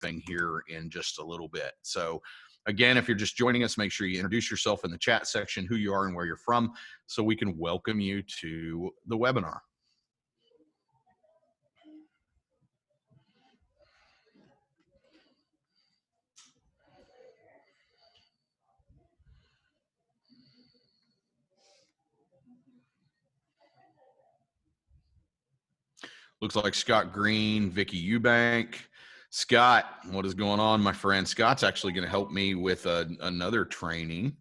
everything here in just a little bit. So again, if you're just joining us, make sure you introduce yourself in the chat section, who you are and where you're from, so we can welcome you to the webinar. Looks like Scott Green, Vicky Eubank. Scott, what is going on, my friend? Scott's actually going to help me with another training.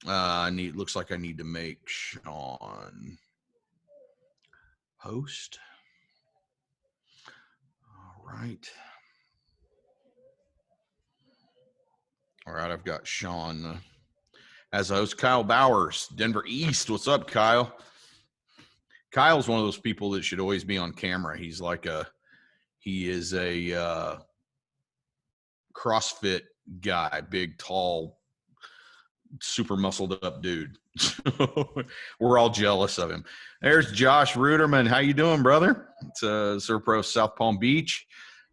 Looks like I need to make Sean host. All right. All right, I've got Sean as a host. Kyle Bowers, Denver East. What's up, Kyle? Kyle's one of those people that should always be on camera. He is a CrossFit guy, big, tall, super muscled up dude. We're all jealous of him. There's Josh Ruderman. How you doing, brother? It's Serpro, South Palm Beach.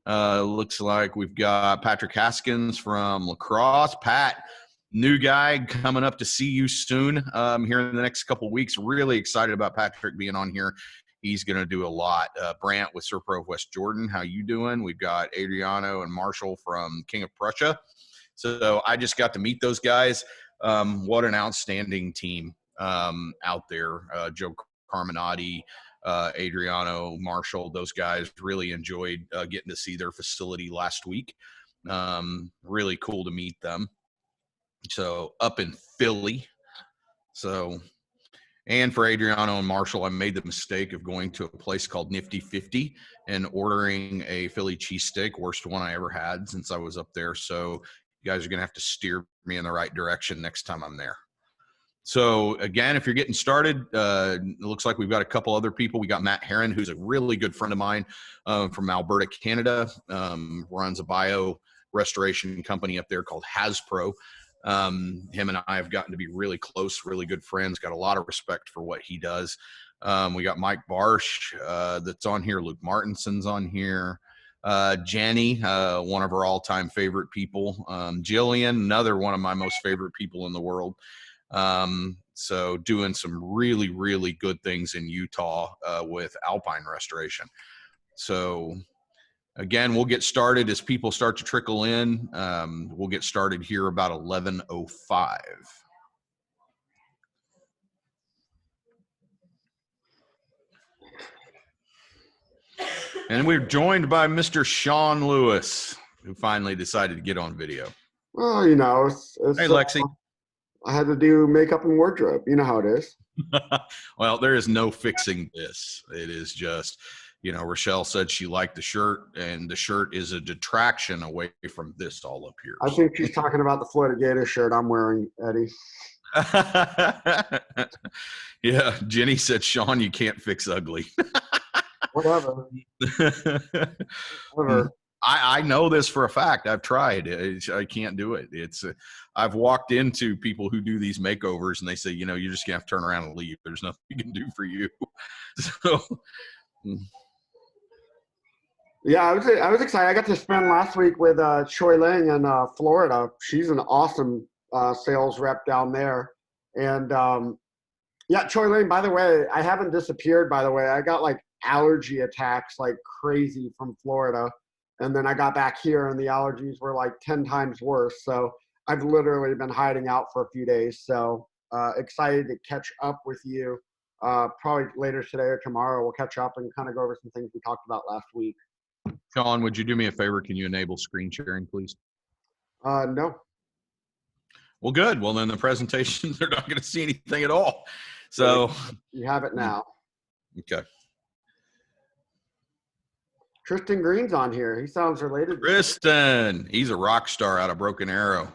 Looks like we've got Patrick Haskins from La Crosse. Pat, new guy, coming up to see you soon here in the next couple of weeks. Really excited about Patrick being on here. He's going to do a lot. Brant with Serpro of West Jordan. How you doing? We've got Adriano and Marshall from King of Prussia. So I just got to meet those guys. What an outstanding team out there. Joe Carminati, Adriano, Marshall, those guys really enjoyed getting to see their facility last week. Really cool to meet them. So up in Philly. So, and for Adriano and Marshall, I made the mistake of going to a place called Nifty 50 and ordering a Philly cheesesteak, worst one I ever had since I was up there. So you guys are going to have to steer me in the right direction next time I'm there. So again, if you're getting started, it looks like we've got a couple other people. We got Matt Heron, who's a really good friend of mine from Alberta, Canada, runs a bio restoration company up there called Haspro. Him and I have gotten to be really close, really good friends, got a lot of respect for what he does. We got Mike Barsh that's on here. Luke Martinson's on here. Jenny, one of our all-time favorite people. Jillian, another one of my most favorite people in the world. So doing some really, really good things in Utah with alpine restoration. So again, we'll get started as people start to trickle in. We'll get started here about 11:05. And we're joined by Mr. Sean Lewis, who finally decided to get on video. Well, you know, Hey, Lexi. I had to do makeup and wardrobe. You know how it is. Well, there is no fixing this. It is just, you know, Rochelle said she liked the shirt, and the shirt is a detraction away from this all up here. I think she's talking about the Florida Gator shirt I'm wearing, Eddie. Yeah, Jenny said, Sean, you can't fix ugly. Whatever. Whatever. I know this for a fact. I've tried. I can't do it. I've walked into people who do these makeovers, and they say, you know, you're just gonna have to turn around and leave. There's nothing we can do for you. So, yeah, I was excited. I got to spend last week with Choi Ling in Florida. She's an awesome sales rep down there. And yeah, Choi Ling, by the way, I haven't disappeared, by the way. I got like allergy attacks like crazy from Florida. And then I got back here and the allergies were like 10 times worse. So I've literally been hiding out for a few days. So excited to catch up with you. Probably later today or tomorrow, we'll catch up and kind of go over some things we talked about last week. Sean, would you do me a favor? Can you enable screen sharing, please? No. Well, good. Well, then the presentations, they're not going to see anything at all. So you have it now. Okay. Tristan Green's on here. He sounds related. Tristan, he's a rock star out of Broken Arrow.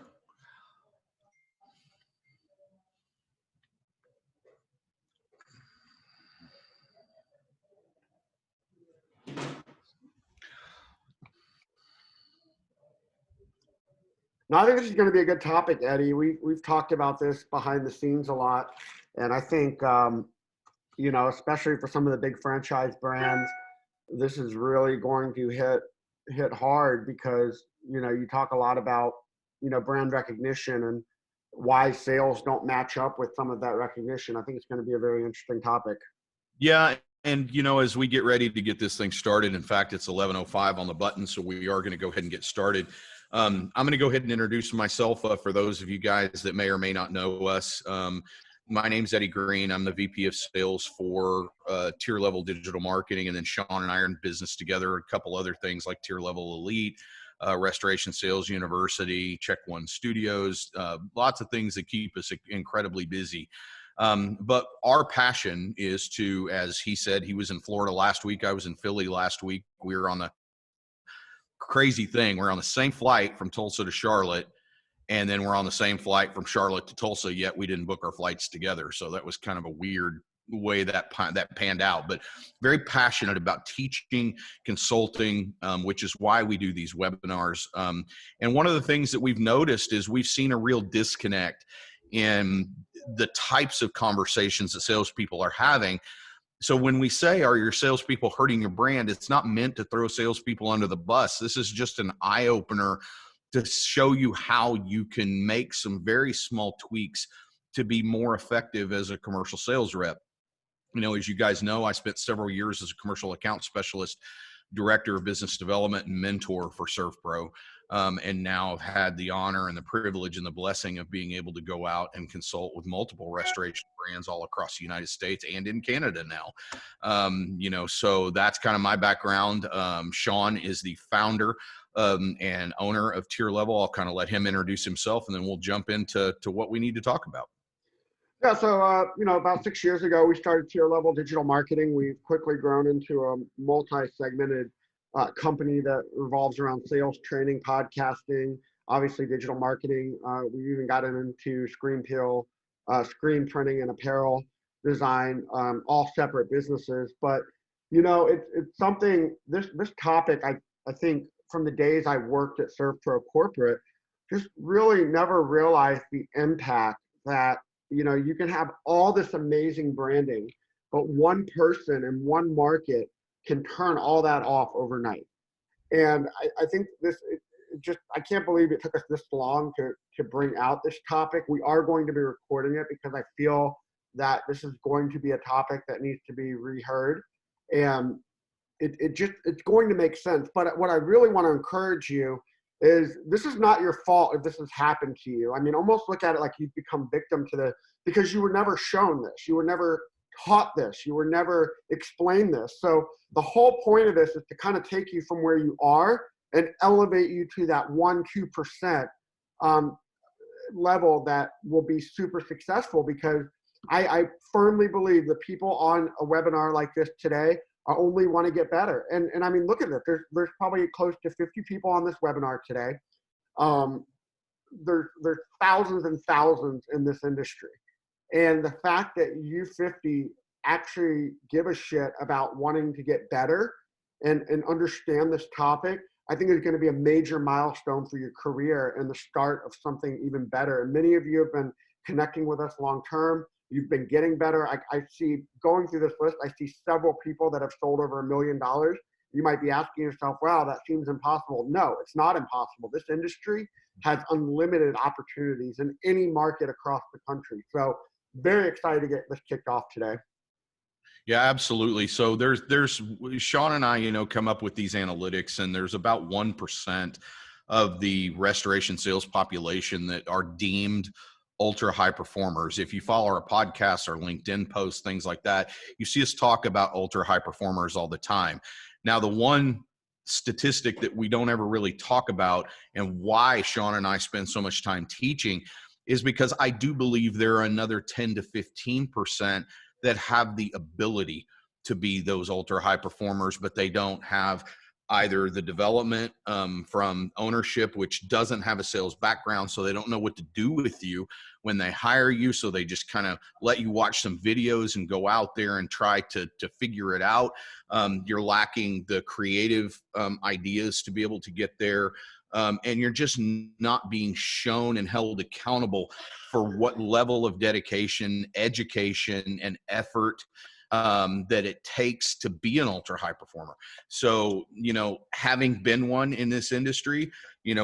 No, I think this is going to be a good topic, Eddie. We've talked about this behind the scenes a lot, and I think you know, especially for some of the big franchise brands, this is really going to hit hit hard because, you talk a lot about, brand recognition and why sales don't match up with some of that recognition. I think it's going to be a very interesting topic. Yeah. And, as we get ready to get this thing started, in fact, it's 11:05 on the button, so we are going to go ahead and get started. I'm going to go ahead and introduce myself for those of you guys that may or may not know us. My name's Eddie Green. I'm the VP of Sales for Tier Level Digital Marketing, and then Sean and I are in business together. A couple other things like Tier Level Elite, Restoration Sales University, Check One Studios, lots of things that keep us incredibly busy. But our passion is to, as he said, he was in Florida last week. I was in Philly last week. We were on the crazy thing. We're on the same flight from Tulsa to Charlotte, and then we're on the same flight from Charlotte to Tulsa, yet we didn't book our flights together. So that was kind of a weird way that panned out, but very passionate about teaching, consulting, which is why we do these webinars. And one of the things that we've noticed is we've seen a real disconnect in the types of conversations that salespeople are having. So when we say, are your salespeople hurting your brand? It's not meant to throw salespeople under the bus. This is just an eye opener to show you how you can make some very small tweaks to be more effective as a commercial sales rep. As you guys know, I spent several years as a commercial account specialist, director of business development, and mentor for ServPro. And now I've had the honor and the privilege and the blessing of being able to go out and consult with multiple restoration brands all across the United States and in Canada now. So that's kind of my background. Sean is the founder and owner of Tier Level. I'll kind of let him introduce himself, and then we'll jump into what we need to talk about. Yeah, so about 6 years ago, we started Tier Level Digital Marketing. We've quickly grown into a multi-segmented company that revolves around sales, training, podcasting, obviously digital marketing. We even got into screen printing, and apparel design, all separate businesses. But it's something. This topic, I think, from the days I worked at ServPro Corporate, just really never realized the impact that. You can have all this amazing branding, but one person in one market can turn all that off overnight. And I think I can't believe it took us this long to bring out this topic. We are going to be recording it because I feel that this is going to be a topic that needs to be reheard. And it's going to make sense. But what I really want to encourage you is this is not your fault if this has happened to you. I mean, almost look at it like you've become victim to because you were never shown this. You were never taught this. You were never explained this. So the whole point of this is to kind of take you from where you are and elevate you to that 1-2% level that will be super successful, because I firmly believe that people on a webinar like this today only want to get better. And I mean, look at it. There's probably close to 50 people on this webinar today. There's thousands and thousands in this industry. And the fact that you 50 actually give a shit about wanting to get better and understand this topic, I think is going to be a major milestone for your career and the start of something even better. And many of you have been connecting with us long term. You've been getting better. I see, going through this list, I see several people that have sold over $1 million. You might be asking yourself, wow, that seems impossible. No, it's not impossible. This industry has unlimited opportunities in any market across the country. So very excited to get this kicked off today. Yeah, absolutely. So there's Sean and I, come up with these analytics, and there's about 1% of the restoration sales population that are deemed ultra high performers. If you follow our podcasts, our LinkedIn posts, things like that, you see us talk about ultra high performers all the time. Now, the one statistic that we don't ever really talk about, and why Sean and I spend so much time teaching, is because I do believe there are another 10 to 15% that have the ability to be those ultra high performers, but they don't have either the development from ownership, which doesn't have a sales background, so they don't know what to do with you when they hire you. So they just kind of let you watch some videos and go out there and try to figure it out. You're lacking the creative ideas to be able to get there. And you're just not being shown and held accountable for what level of dedication, education, and effort that it takes to be an ultra high performer. So, having been one in this industry,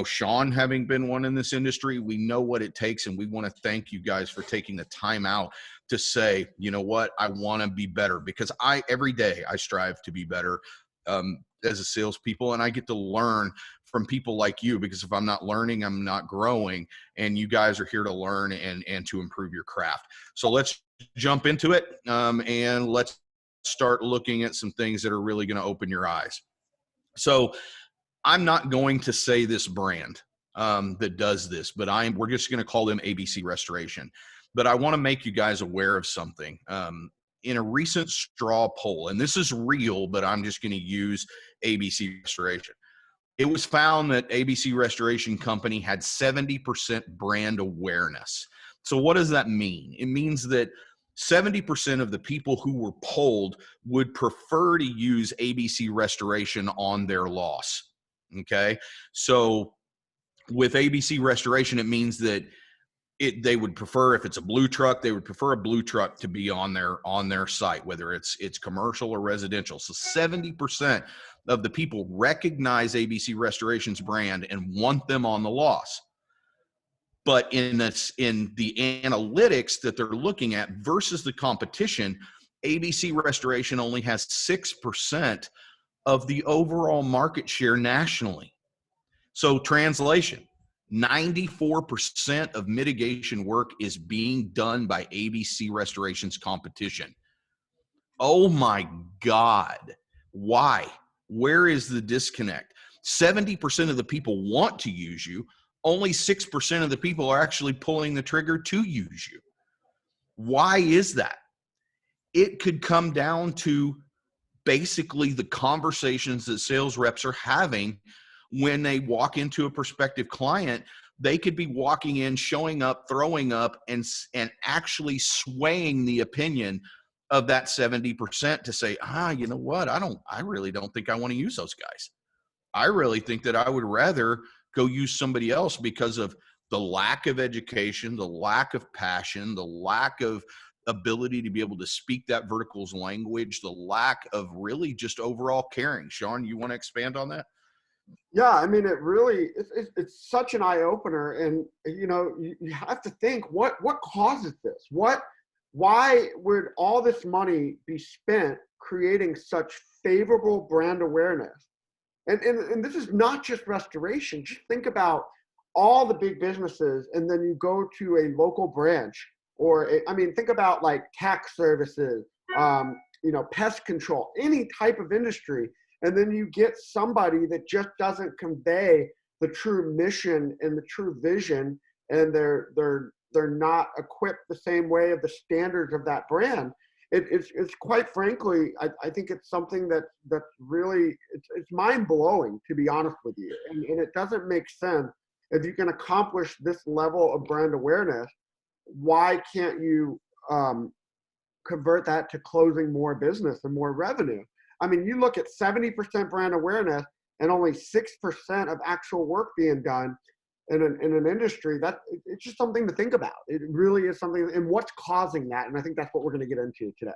Sean having been one in this industry, we know what it takes. And we want to thank you guys for taking the time out to say, you know what, I want to be better, because every day I strive to be better as a salespeople, and I get to learn from people like you, because if I'm not learning, I'm not growing, and you guys are here to learn and to improve your craft. So let's jump into it, and let's start looking at some things that are really going to open your eyes. So I'm not going to say this brand that does this, but we're just going to call them ABC Restoration. But I want to make you guys aware of something. In a recent straw poll, and this is real, but I'm just going to use ABC Restoration. It was found that ABC Restoration Company had 70% brand awareness. So what does that mean? It means that 70% of the people who were polled would prefer to use ABC Restoration on their loss. Okay. So with ABC Restoration, it means that they would prefer, if it's a blue truck, they would prefer a blue truck to be on their site, whether it's commercial or residential. So 70% of the people recognize ABC Restoration's brand and want them on the loss. But in the analytics that they're looking at versus the competition, ABC Restoration only has 6% of the overall market share nationally. So translation, 94% of mitigation work is being done by ABC Restoration's competition. Oh my God. Why? Where is the disconnect? 70% of the people want to use you. Only 6% of the people are actually pulling the trigger to use you. Why is that? It could come down to basically the conversations that sales reps are having when they walk into a prospective client. They could be walking in, showing up, throwing up, and actually swaying the opinion of that 70% to say, you know what? I really don't think I want to use those guys. I really think that I would rather go use somebody else because of the lack of education, the lack of passion, the lack of ability to be able to speak that vertical's language, the lack of really just overall caring. Sean, you want to expand on that? Yeah, I mean, it's such an eye opener, and you have to think what causes this. Why would all this money be spent creating such favorable brand awareness? And this is not just restoration. Just think about all the big businesses, and then you go to a local branch, think about like tax services, pest control, any type of industry. And then you get somebody that just doesn't convey the true mission and the true vision, and they're not equipped the same way of the standards of that brand. It's quite frankly, I think it's something that's really, it's mind blowing, to be honest with you. And it doesn't make sense. If you can accomplish this level of brand awareness, why can't you convert that to closing more business and more revenue? I mean, you look at 70% brand awareness and only 6% of actual work being done in an industry. That it's just something to think about. It really is something, and what's causing that. And I think that's what we're going to get into today.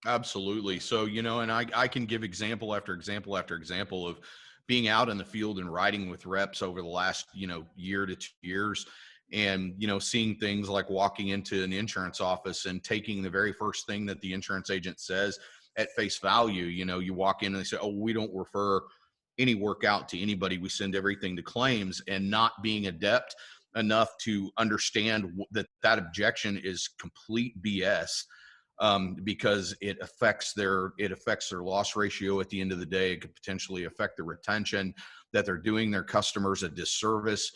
Absolutely. So, and I can give example after example after example of being out in the field and riding with reps over the last, year to 2 years. And, seeing things like walking into an insurance office and taking the very first thing that the insurance agent says at face value. You walk in and they say, oh, we don't refer any work out to anybody. We send everything to claims, and not being adept enough to understand that objection is complete BS. Because it affects their loss ratio at the end of the day. It could potentially affect the retention, that they're doing their customers a disservice,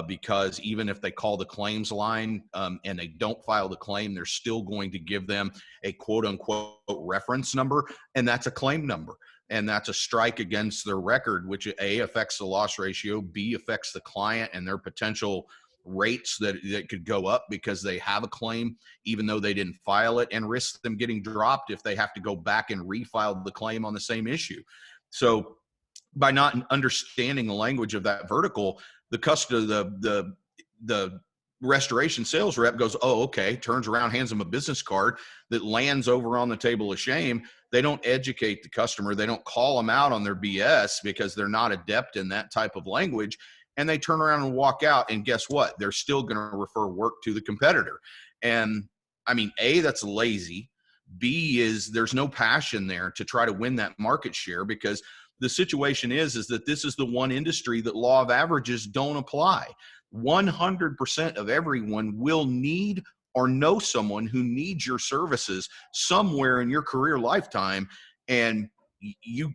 because even if they call the claims line and they don't file the claim, they're still going to give them a quote unquote reference number, and that's a claim number. And that's a strike against their record, which A, affects the loss ratio, B, affects the client and their potential rates that could go up because they have a claim even though they didn't file it, and risk them getting dropped if they have to go back and refile the claim on the same issue. So by not understanding the language of that vertical, the restoration sales rep goes, oh, okay, turns around, hands them a business card that lands over on the table of shame. They don't educate the customer. They don't call them out on their BS because they're not adept in that type of language. And they turn around and walk out. And guess what? They're still going to refer work to the competitor. And I mean, A, that's lazy. B is there's no passion there to try to win that market share, because the situation is that this is the one industry that law of averages don't apply. 100% of everyone will need or know someone who needs your services somewhere in your career lifetime. And you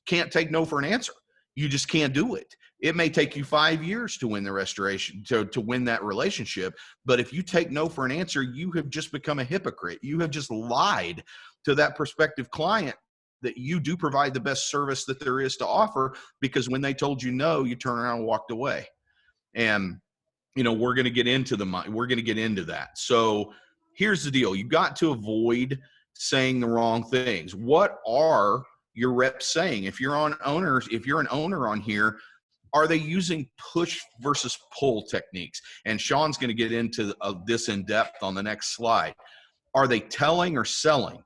can't take no for an answer. You just can't do it. It may take you 5 years to win the restoration, to win that relationship. But if you take no for an answer, you have just become a hypocrite. You have just lied to that prospective client that you do provide the best service that there is to offer, because when they told you no, you turned around and walked away. And, we're going to get into that. So here's the deal. You got to avoid saying the wrong things. What are your reps saying? If you're an owner on here, are they using push versus pull techniques? And Sean's going to get into this in depth on the next slide. Are they telling or selling?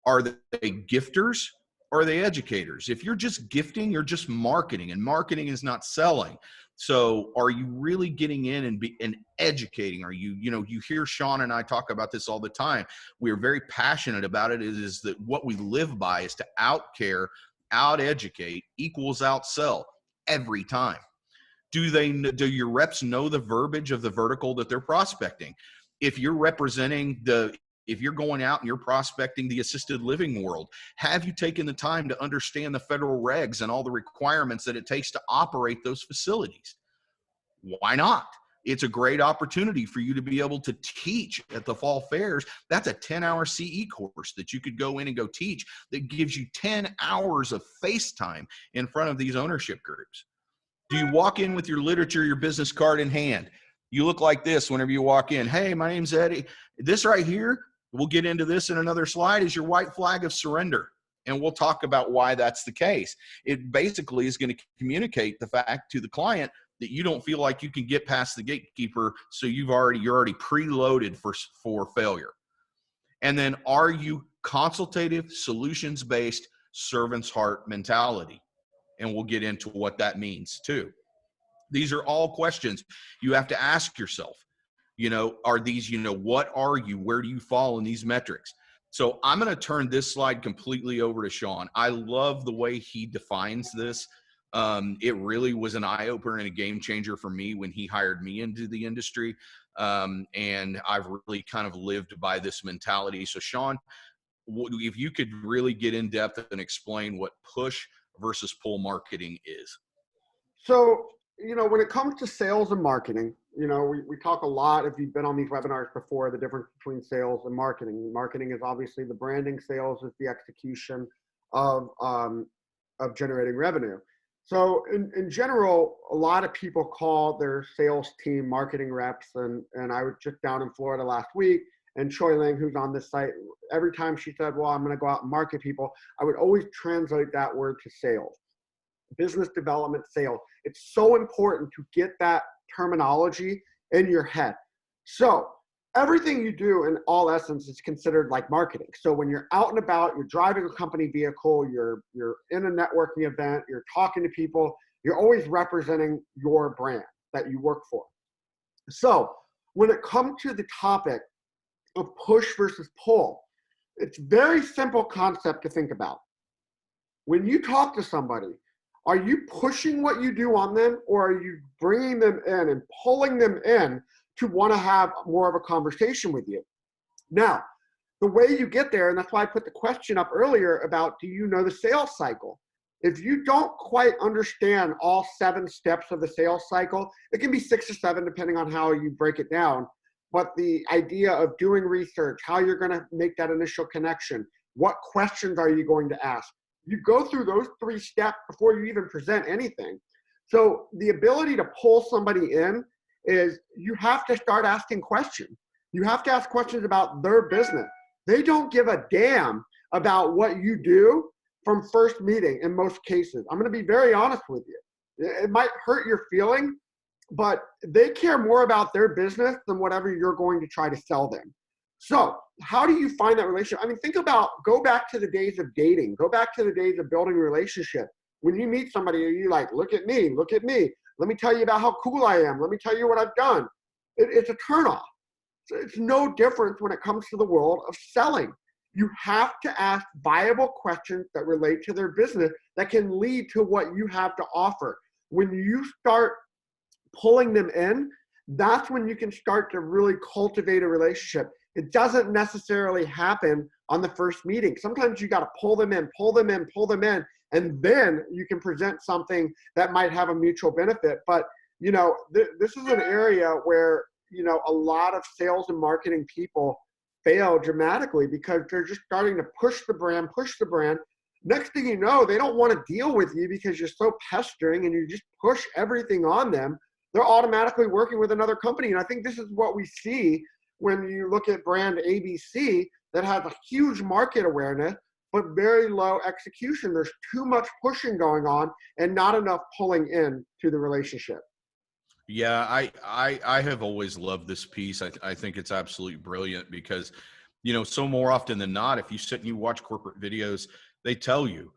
Are they gifters or are they educators? If you're just gifting, you're just marketing, and marketing is not selling. So are you really getting in and educating? Are you, you hear Sean and I talk about this all the time. We're very passionate about it. It is that what we live by is to out-care, out-educate equals outsell every time. Do your reps know the verbiage of the vertical that they're prospecting? If you're going out and you're prospecting the assisted living world, have you taken the time to understand the federal regs and all the requirements that it takes to operate those facilities? Why not? It's a great opportunity for you to be able to teach at the fall fairs. That's a 10-hour CE course that you could go in and go teach that gives you 10 hours of face time in front of these ownership groups. Do you walk in with your literature, your business card in hand? You look like this whenever you walk in. Hey, my name's Eddie. This right here, we'll get into this in another slide, is your white flag of surrender. And we'll talk about why that's the case. It basically is going to communicate the fact to the client that you don't feel like you can get past the gatekeeper, so you're already preloaded for failure. And then, are you consultative, solutions-based, servant's heart mentality? And we'll get into what that means too. These are all questions you have to ask yourself. Are these, what are you? Where do you fall in these metrics? So I'm going to turn this slide completely over to Sean. I love the way he defines this. It really was an eye-opener and a game changer for me when he hired me into the industry. And I've really kind of lived by this mentality. So Sean, if you could really get in depth and explain what push versus pull marketing is. So, when it comes to sales and marketing, we talk a lot, if you've been on these webinars before, the difference between sales and marketing. Marketing is obviously the branding, sales is the execution of generating revenue. So in general, a lot of people call their sales team marketing reps. And I was just down in Florida last week, and Choi Ling, who's on this site, every time she said, well, I'm going to go out and market people, I would always translate that word to sales, business development, sales. It's so important to get that terminology in your head. So everything you do in all essence is considered like marketing. So when you're out and about, you're driving a company vehicle, you're in a networking event, you're talking to people, you're always representing your brand that you work for. So when it comes to the topic of push versus pull, it's a very simple concept to think about. When you talk to somebody, are you pushing what you do on them, or are you bringing them in and pulling them in to want to have more of a conversation with you? Now, the way you get there, and that's why I put the question up earlier about, do you know the sales cycle? If you don't quite understand all 7 steps of the sales cycle, it can be 6 or 7 depending on how you break it down. But the idea of doing research, how you're going to make that initial connection, what questions are you going to ask? You go through those 3 steps before you even present anything. So the ability to pull somebody in is you have to start asking questions. You have to ask questions about their business. They don't give a damn about what you do from first meeting in most cases. I'm going to be very honest with you. It might hurt your feeling, but they care more about their business than whatever you're going to try to sell them. So how do you find that relationship? I mean, go back to the days of dating, go back to the days of building a relationship. When you meet somebody, you're like, look at me, let me tell you about how cool I am, let me tell you what I've done. It's a turnoff. It's no different when it comes to the world of selling. You have to ask viable questions that relate to their business that can lead to what you have to offer. When you start pulling them in, that's when you can start to really cultivate a relationship. It doesn't necessarily happen on the first meeting. Sometimes you got to pull them in, and then you can present something that might have a mutual benefit. But, this is an area where, a lot of sales and marketing people fail dramatically because they're just starting to push the brand. Next thing you know, they don't want to deal with you because you're so pestering and you just push everything on them. They're automatically working with another company. And I think this is what we see when you look at brand ABC that has a huge market awareness, but very low execution. There's too much pushing going on and not enough pulling in to the relationship. Yeah, I have always loved this piece. I think it's absolutely brilliant because, so more often than not, if you sit and you watch corporate videos, they tell you,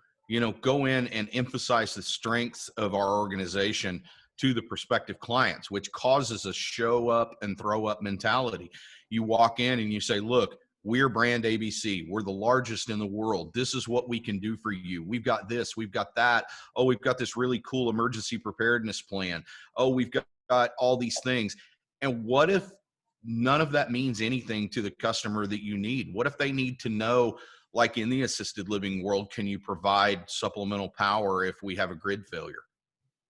go in and emphasize the strengths of our organization to the prospective clients, which causes a show up and throw up mentality. You walk in and you say, look, we're brand ABC. We're the largest in the world. This is what we can do for you. We've got this, we've got that. Oh, we've got this really cool emergency preparedness plan. Oh, we've got all these things. And what if none of that means anything to the customer that you need? What if they need to know, like in the assisted living world, can you provide supplemental power if we have a grid failure?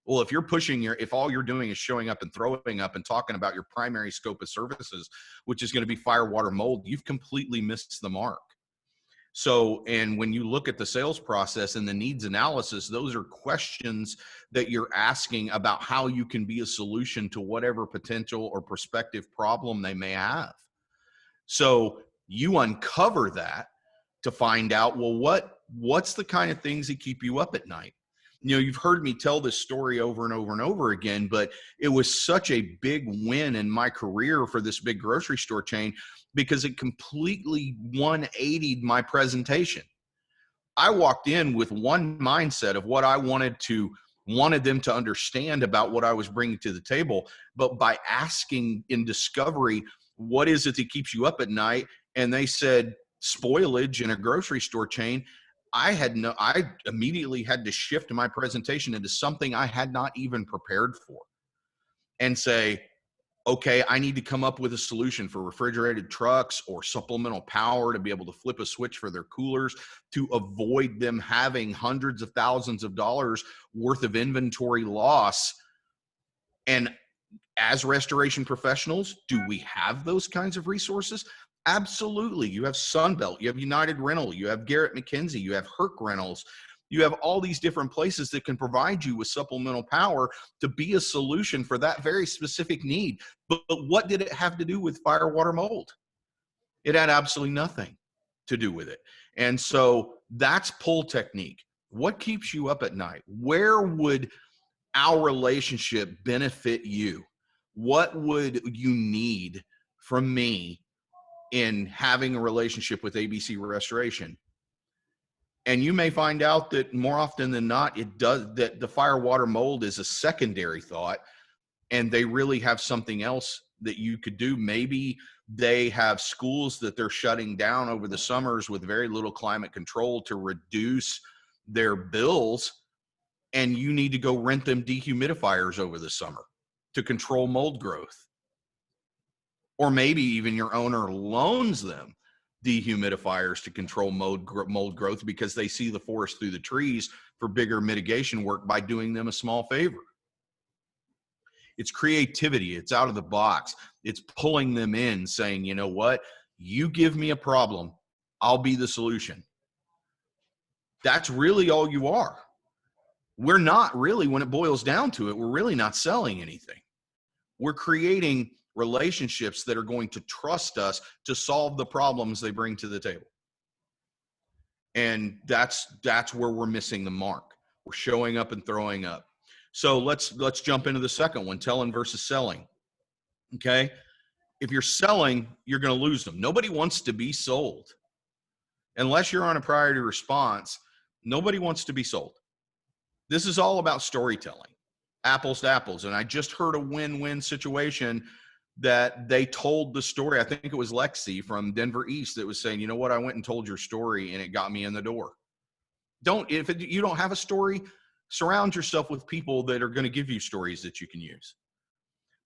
Well, if all you're doing is showing up and throwing up and talking about your primary scope of services, which is going to be fire, water, mold, you've completely missed the mark. So, and when you look at the sales process and the needs analysis, those are questions that you're asking about how you can be a solution to whatever potential or prospective problem they may have. So you uncover that to find out, well, what's the kind of things that keep you up at night? You've heard me tell this story over and over and over again, but it was such a big win in my career for this big grocery store chain because it completely 180'd my presentation. I walked in with one mindset of what I wanted them to understand about what I was bringing to the table. But by asking in discovery, what is it that keeps you up at night? And they said, spoilage in a grocery store chain. I immediately had to shift my presentation into something I had not even prepared for and say, okay, I need to come up with a solution for refrigerated trucks or supplemental power to be able to flip a switch for their coolers to avoid them having hundreds of thousands of dollars worth of inventory loss. And as restoration professionals, do we have those kinds of resources? Absolutely. You have Sunbelt, you have United Rental, you have Garrett McKenzie, you have Herc Rentals. You have all these different places that can provide you with supplemental power to be a solution for that very specific need. But what did it have to do with fire, water, mold? It had absolutely nothing to do with it. And so that's pull technique. What keeps you up at night? Where would our relationship benefit you? What would you need from me in having a relationship with ABC Restoration? And you may find out that more often than not, that the fire, water, mold is a secondary thought, and they really have something else that you could do. Maybe they have schools that they're shutting down over the summers with very little climate control to reduce their bills, and you need to go rent them dehumidifiers over the summer to control mold growth. Or maybe even your owner loans them dehumidifiers to control mold growth because they see the forest through the trees for bigger mitigation work by doing them a small favor. It's creativity. It's out of the box. It's pulling them in, saying, you know what? You give me a problem, I'll be the solution. That's really all you are. We're not really, when it boils down to it, we're really not selling anything. We're creating relationships that are going to trust us to solve the problems they bring to the table. And that's where we're missing the mark. We're showing up and throwing up. So let's jump into the second one, telling versus selling. Okay. If you're selling, you're going to lose them. Nobody wants to be sold. Unless you're on a priority response, nobody wants to be sold. This is all about storytelling, apples to apples. And I just heard a win-win situation that they told the story. I think it was Lexi from Denver East that was saying, you know what, I went and told your story and it got me in the door. You don't have a story, surround yourself with people that are going to give you stories that you can use.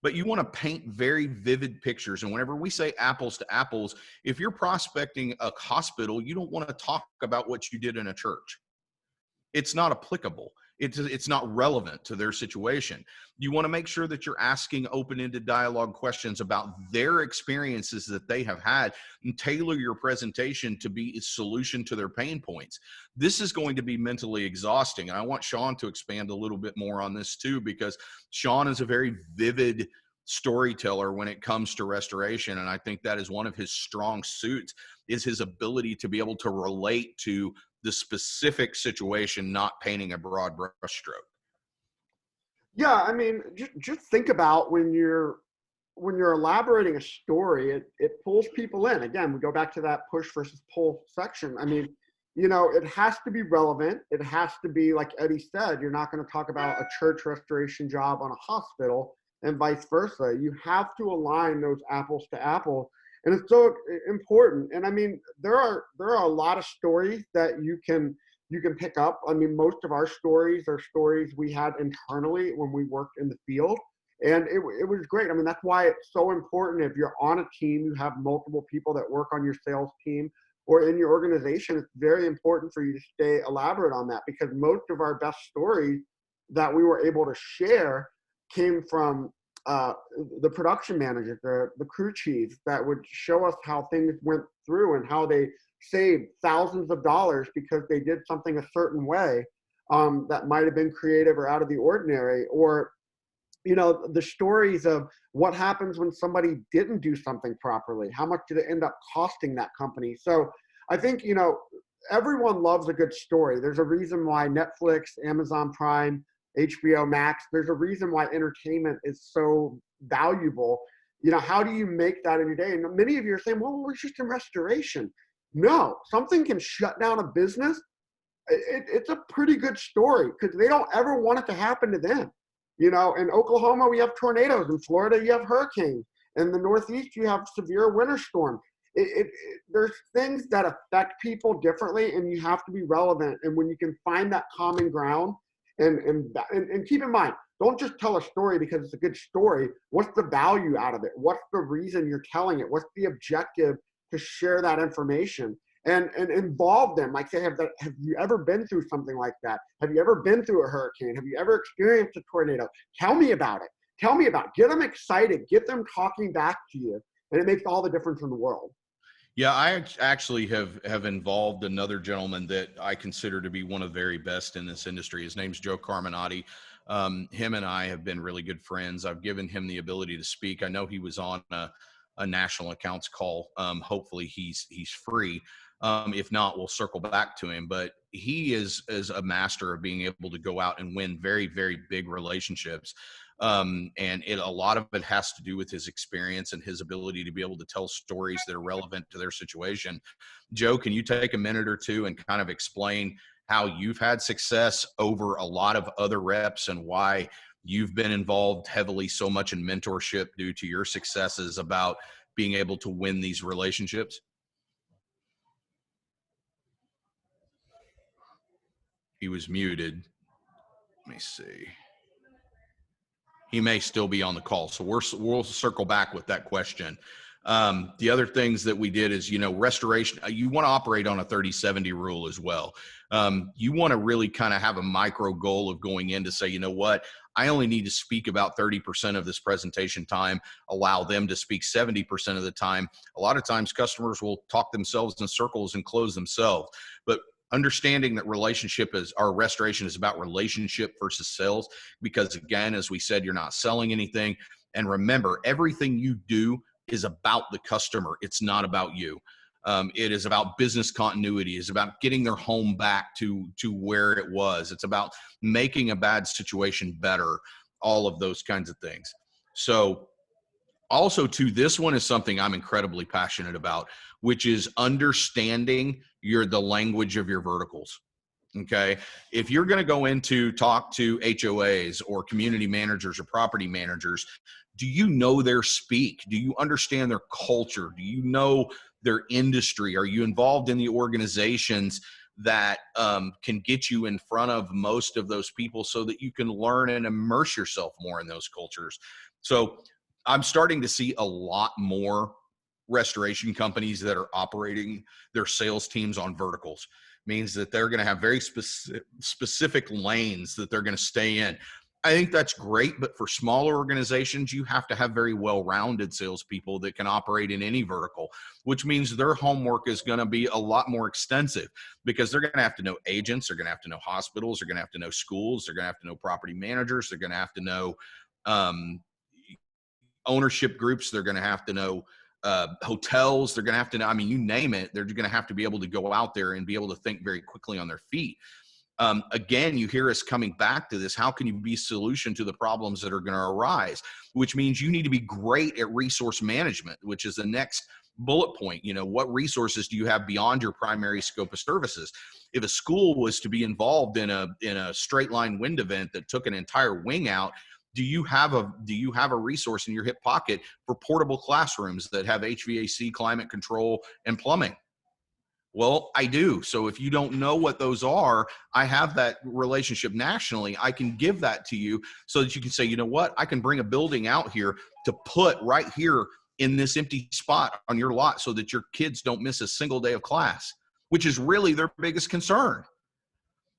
But you want to paint very vivid pictures. And whenever we say apples to apples, if you're prospecting a hospital, you don't want to talk about what you did in a church. It's not applicable. It's not relevant to their situation. You want to make sure that you're asking open-ended dialogue questions about their experiences that they have had and tailor your presentation to be a solution to their pain points. This is going to be mentally exhausting. And I want Sean to expand a little bit more on this too, because Sean is a very vivid storyteller when it comes to restoration. And I think that is one of his strong suits, is his ability to be able to relate to the specific situation, not painting a broad brushstroke. Yeah, I mean, just think about when you're elaborating a story, it pulls people in. Again, we go back to that push versus pull section. I mean, it has to be relevant. It has to be, like Eddie said, you're not going to talk about a church restoration job on a hospital and vice versa. You have to align those apples to apples. And it's so important. And I mean, there are a lot of stories that you can pick up. I mean, most of our stories are stories we had internally when we worked in the field. And it was great. I mean, that's why it's so important. If you're on a team, you have multiple people that work on your sales team or in your organization, it's very important for you to stay elaborate on that, because most of our best stories that we were able to share came from the production managers, the crew chiefs, that would show us how things went through and how they saved thousands of dollars because they did something a certain way that might have been creative or out of the ordinary. Or, the stories of what happens when somebody didn't do something properly. How much did it end up costing that company? So I think, everyone loves a good story. There's a reason why Netflix, Amazon Prime, HBO Max, there's a reason why entertainment is so valuable. How do you make that in your day? And many of you are saying, well, we're just in restoration. No, something can shut down a business. It's a pretty good story because they don't ever want it to happen to them. In Oklahoma, we have tornadoes. In Florida, you have hurricanes. In the Northeast, you have severe winter storm. There's things that affect people differently, and you have to be relevant. And when you can find that common ground, and keep in mind, don't just tell a story because it's a good story. What's the value out of it? What's the reason you're telling it? What's the objective to share that information? And involve them. Like, say, have you ever been through something like that? Have you ever been through a hurricane? Have you ever experienced a tornado? Tell me about it. Get them excited. Get them talking back to you. And it makes all the difference in the world. Yeah, I actually have involved another gentleman that I consider to be one of the very best in this industry. His name's Joe Carminati. Him and I have been really good friends. I've given him the ability to speak. I know he was on a national accounts call. Hopefully he's free. If not, we'll circle back to him. But he is a master of being able to go out and win very, very big relationships. And a lot of it has to do with his experience and his ability to be able to tell stories that are relevant to their situation. Joe, can you take a minute or two and kind of explain how you've had success over a lot of other reps and why you've been involved heavily so much in mentorship due to your successes about being able to win these relationships? He was muted. Let me see. He may still be on the call, so we'll circle back with that question. The other things that we did is, restoration, you want to operate on a 30-70 rule as well. You want to really kind of have a micro goal of going in to say, you know what, I only need to speak about 30% of this presentation time, allow them to speak 70% of the time. A lot of times customers will talk themselves in circles and close themselves, but understanding that our restoration is about relationship versus sales, because again, as we said, you're not selling anything. And remember, everything you do is about the customer. It's not about you. It is about business continuity. It's about getting their home back to where it was. It's about making a bad situation better, all of those kinds of things. So also too, this one is something I'm incredibly passionate about, which is understanding the language of your verticals. Okay. If you're going to go into talk to HOAs or community managers or property managers, do you know their speak? Do you understand their culture? Do you know their industry? Are you involved in the organizations that can get you in front of most of those people so that you can learn and immerse yourself more in those cultures? So I'm starting to see a lot more restoration companies that are operating their sales teams on verticals. Means that they're going to have very specific lanes that they're going to stay in. I think that's great, but for smaller organizations, you have to have very well-rounded salespeople that can operate in any vertical, which means their homework is going to be a lot more extensive because they're going to have to know agents, they're going to have to know hospitals, they're going to have to know schools, they're going to have to know property managers, they're going to have to know ownership groups, they're going to have to know hotels, they're going to have to know, I mean, you name it, they're going to have to be able to go out there and be able to think very quickly on their feet. Again, you hear us coming back to this. How can you be a solution to the problems that are going to arise? Which means you need to be great at resource management, which is the next bullet point. You know, what resources do you have beyond your primary scope of services? If a school was to be involved in a straight line wind event that took an entire wing out, do you have a resource in your hip pocket for portable classrooms that have HVAC, climate control, and plumbing? Well, I do. So if you don't know what those are, I have that relationship nationally. I can give that to you so that you can say, you know what, I can bring a building out here to put right here in this empty spot on your lot so that your kids don't miss a single day of class, which is really their biggest concern.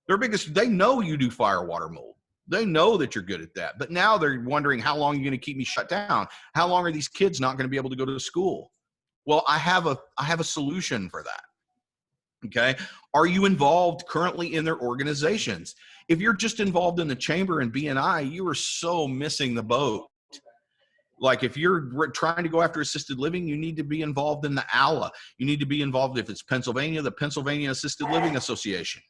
They know you do fire, water, mold. They know that you're good at that. But now they're wondering, how long are you going to keep me shut down? How long are these kids not going to be able to go to school? Well, I have a solution for that. Okay. Are you involved currently in their organizations? If you're just involved in the chamber and BNI, you are so missing the boat. Like if you're trying to go after assisted living, you need to be involved in the ALA. You need to be involved, if it's Pennsylvania, the Pennsylvania Assisted Living Association.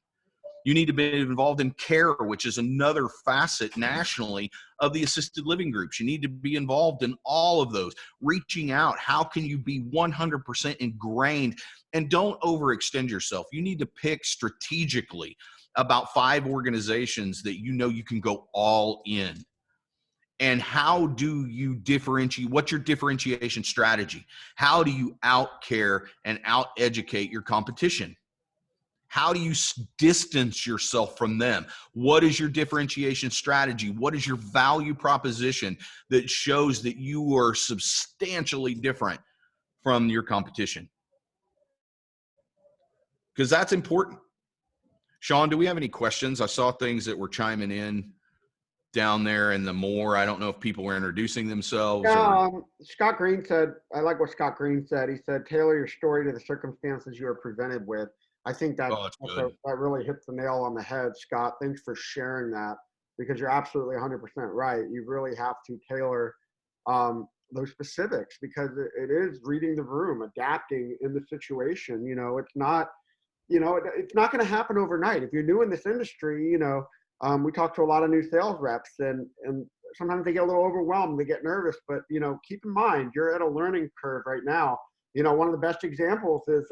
You need to be involved in CARE, which is another facet nationally of the assisted living groups. You need to be involved in all of those, reaching out. How can you be 100% ingrained? And don't overextend yourself. You need to pick strategically about 5 organizations that you know you can go all in. And how do you differentiate? What's your differentiation strategy? How do you out-care and out-educate your competition? How do you distance yourself from them? What is your differentiation strategy? What is your value proposition that shows that you are substantially different from your competition? Because that's important. Sean, do we have any questions? I saw things that were chiming in down there in the more. I don't know if people were introducing themselves. Scott Green said, I like what Scott Green said. He said, tailor your story to the circumstances you are presented with. I think that really hits the nail on the head, Scott. Thanks for sharing that, because you're absolutely 100% right. You really have to tailor those specifics, because it is reading the room, adapting in the situation. You know, it's not going to happen overnight. If you're new in this industry, we talk to a lot of new sales reps, and sometimes they get a little overwhelmed, they get nervous, but, keep in mind, you're at a learning curve right now. One of the best examples is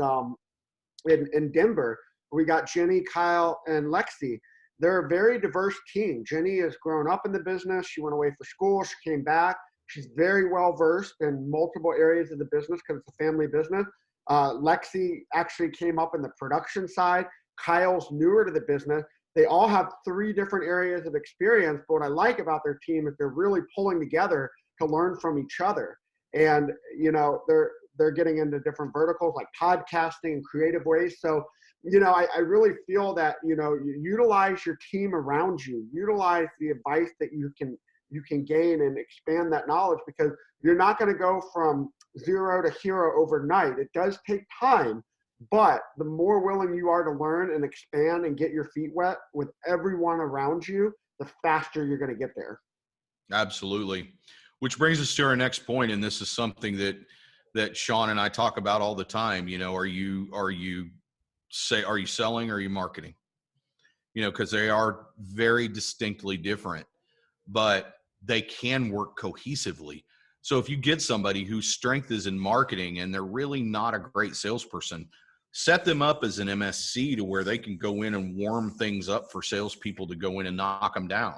in Denver, we got Jenny, Kyle, and Lexi. They're a very diverse team. Jenny has grown up in the business. She went away for school. She came back. She's very well versed in multiple areas of the business because it's a family business. Lexi actually came up in the production side. Kyle's newer to the business. They all have 3 different areas of experience, but what I like about their team is they're really pulling together to learn from each other. And, they're getting into different verticals like podcasting and creative ways. So, I really feel that, you utilize your team around you, utilize the advice that you can gain and expand that knowledge, because you're not going to go from 0 to hero overnight. It does take time, but the more willing you are to learn and expand and get your feet wet with everyone around you, the faster you're going to get there. Absolutely. Which brings us to our next point. And this is something that that Sean and I talk about all the time. You know, are you selling or are you marketing? You know, because they are very distinctly different, but they can work cohesively. So if you get somebody whose strength is in marketing and they're really not a great salesperson, set them up as an MSC to where they can go in and warm things up for salespeople to go in and knock them down,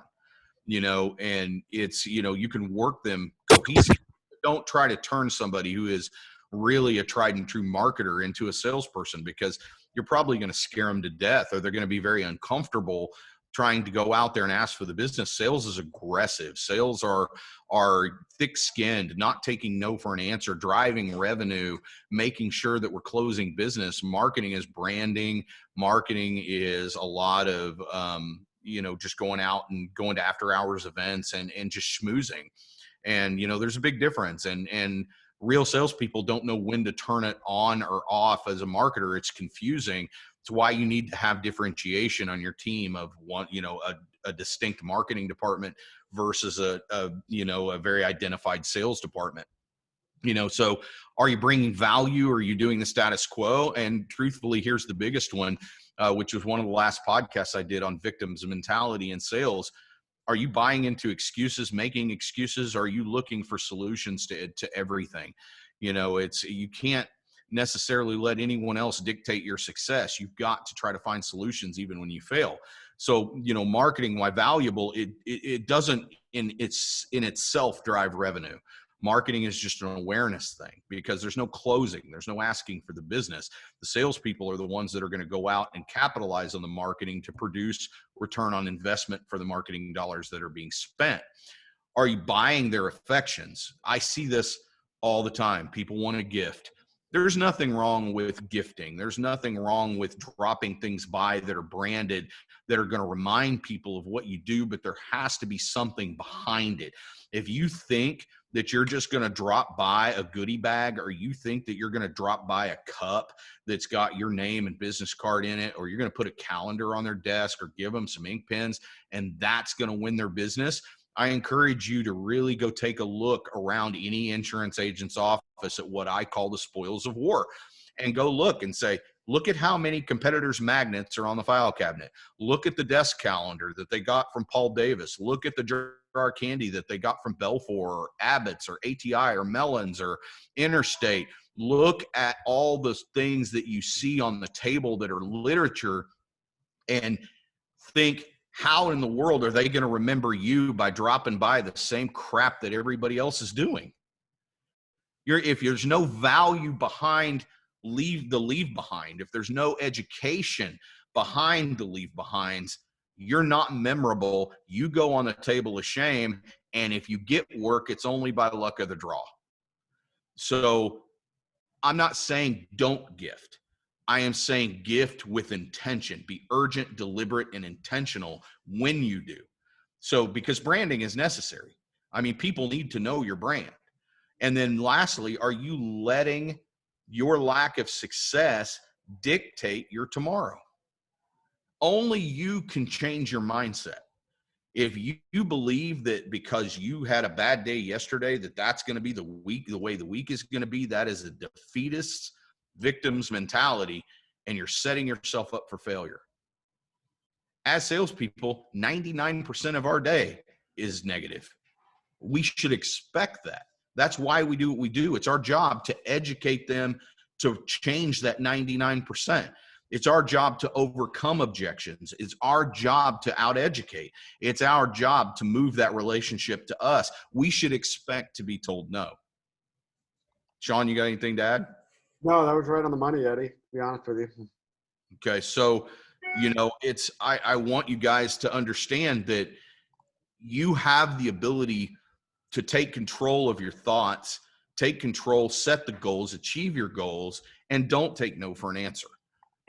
you know, and it's, you know, you can work them cohesively. Don't try to turn somebody who is really a tried and true marketer into a salesperson, because you're probably going to scare them to death, or they're going to be very uncomfortable trying to go out there and ask for the business. Sales is aggressive. Sales are thick-skinned, not taking no for an answer, driving revenue, making sure that we're closing business. Marketing is branding. Marketing is a lot of, you know, just going out and going to after hours events and just schmoozing. And, you know, there's a big difference. And real salespeople don't know when to turn it on or off. As a marketer, it's confusing. It's why you need to have differentiation on your team of one, you know, a distinct marketing department versus a you know, a very identified sales department. You know, so are you bringing value, or are you doing the status quo? And truthfully, here's the biggest one, which was one of the last podcasts I did on victims mentality in sales. Are you buying into excuses, making excuses? Or are you looking for solutions to everything? You know, you can't necessarily let anyone else dictate your success. You've got to try to find solutions even when you fail. So, you know, marketing, why valuable, it doesn't in itself drive revenue. Marketing is just an awareness thing, because there's no closing. There's no asking for the business. The salespeople are the ones that are going to go out and capitalize on the marketing to produce return on investment for the marketing dollars that are being spent. Are you buying their affections? I see this all the time. People want a gift. There's nothing wrong with gifting. There's nothing wrong with dropping things by that are branded, that are going to remind people of what you do, but there has to be something behind it. If you think that you're just going to drop by a goodie bag, or you think that you're going to drop by a cup that's got your name and business card in it, or you're going to put a calendar on their desk or give them some ink pens, and that's going to win their business, I encourage you to really go take a look around any insurance agent's office at what I call the spoils of war, and go look and say, look at how many competitors' magnets are on the file cabinet. Look at the desk calendar that they got from Paul Davis. Look at the jar candy that they got from Belfour or Abbott's or ATI or Mellon's or Interstate. Look at all the things that you see on the table that are literature, and think, how in the world are they going to remember you by dropping by the same crap that everybody else is doing? If there's no value behind the leave behind, if there's no education behind the leave behinds, you're not memorable. You go on the table of shame, and if you get work, it's only by luck of the draw. So I'm not saying don't gift. I am saying gift with intention. Be urgent, deliberate, and intentional when you do. So, because branding is necessary. I mean, people need to know your brand. And then lastly, are you letting your lack of success dictate your tomorrow? Only you can change your mindset. If you believe that because you had a bad day yesterday, that's going to be the way the week is going to be, that is a defeatist victim's mentality, and you're setting yourself up for failure. As salespeople, 99% of our day is negative. We should expect that. That's why we do what we do. It's our job to educate them to change that 99%. It's our job to overcome objections. It's our job to out-educate. It's our job to move that relationship to us. We should expect to be told no. Sean, you got anything to add? No, that was right on the money, Eddie, to be honest with you. Okay, so, you know, I want you guys to understand that you have the ability to take control of your thoughts, take control, set the goals, achieve your goals, and don't take no for an answer.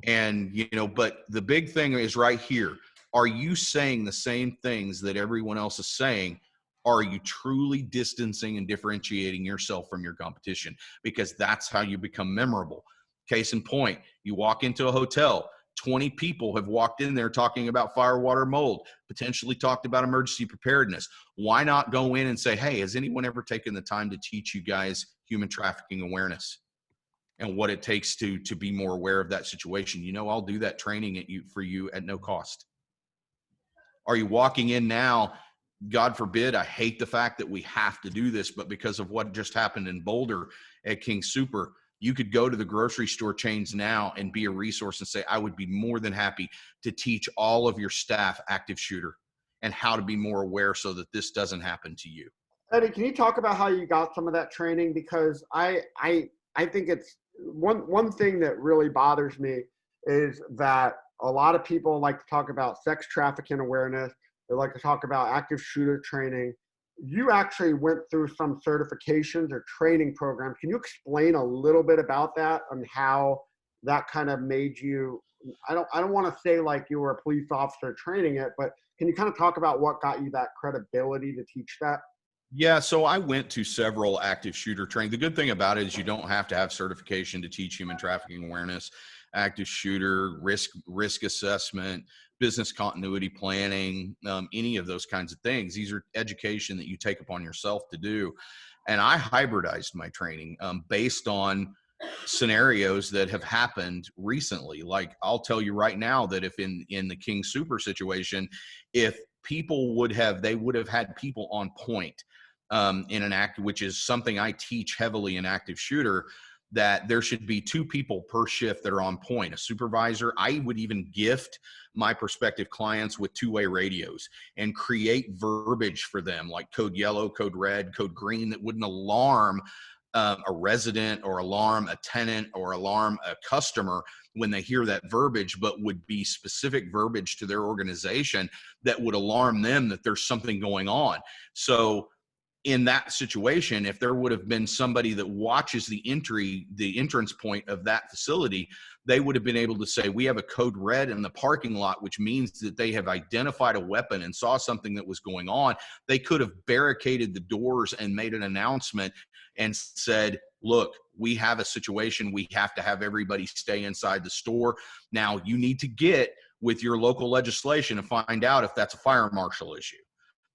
And, you know, but the big thing is right here. Are you saying the same things that everyone else is saying? Are you truly distancing and differentiating yourself from your competition? Because that's how you become memorable. Case in point, you walk into a hotel, 20 people have walked in there talking about fire, water, mold, potentially talked about emergency preparedness. Why not go in and say, hey, has anyone ever taken the time to teach you guys human trafficking awareness and what it takes to be more aware of that situation? You know, I'll do that training for you at no cost. Are you walking in now? God forbid, I hate the fact that we have to do this, but because of what just happened in Boulder at King Super, you could go to the grocery store chains now and be a resource and say, I would be more than happy to teach all of your staff active shooter and how to be more aware so that this doesn't happen to you. Eddie, can you talk about how you got some of that training? Because I think it's one thing that really bothers me is that a lot of people like to talk about sex trafficking awareness. They like to talk about active shooter training. You actually went through some certifications or training programs. Can you explain a little bit about that and how that kind of made you, I don't want to say like you were a police officer training it, but can you kind of talk about what got you that credibility to teach that? Yeah, so I went to several active shooter training. The good thing about it is you don't have to have certification to teach human trafficking awareness, active shooter, risk assessment, business continuity planning, any of those kinds of things. These are education that you take upon yourself to do. And I hybridized my training based on scenarios that have happened recently. Like I'll tell you right now that if in the King Super situation, if people would have had people on point in an act, which is something I teach heavily in active shooter, that there should be 2 people per shift that are on point, a supervisor. I would even gift my prospective clients with 2-way radios and create verbiage for them like code yellow, code red, code green that wouldn't alarm a resident or alarm a tenant or alarm a customer when they hear that verbiage, but would be specific verbiage to their organization that would alarm them that there's something going on. So in that situation, if there would have been somebody that watches the entrance point of that facility, they would have been able to say, we have a code red in the parking lot, which means that they have identified a weapon and saw something that was going on. They could have barricaded the doors and made an announcement and said, look, we have a situation. We have to have everybody stay inside the store. Now you need to get with your local legislation and find out if that's a fire marshal issue.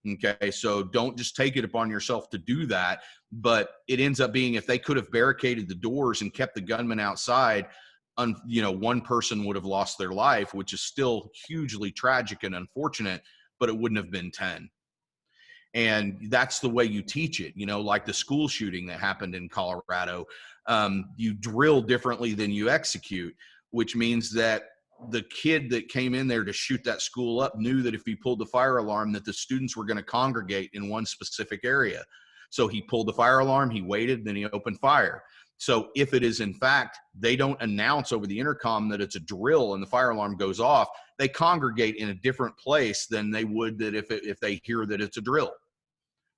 Okay, so don't just take it upon yourself to do that. But it ends up being, if they could have barricaded the doors and kept the gunman outside, one person would have lost their life, which is still hugely tragic and unfortunate, but it wouldn't have been 10. And that's the way you teach it, like the school shooting that happened in Colorado. You drill differently than you execute, which means that the kid that came in there to shoot that school up knew that if he pulled the fire alarm that the students were going to congregate in one specific area. So he pulled the fire alarm, he waited, then he opened fire. So if it is in fact, they don't announce over the intercom that it's a drill and the fire alarm goes off, they congregate in a different place than they would that if they hear that it's a drill.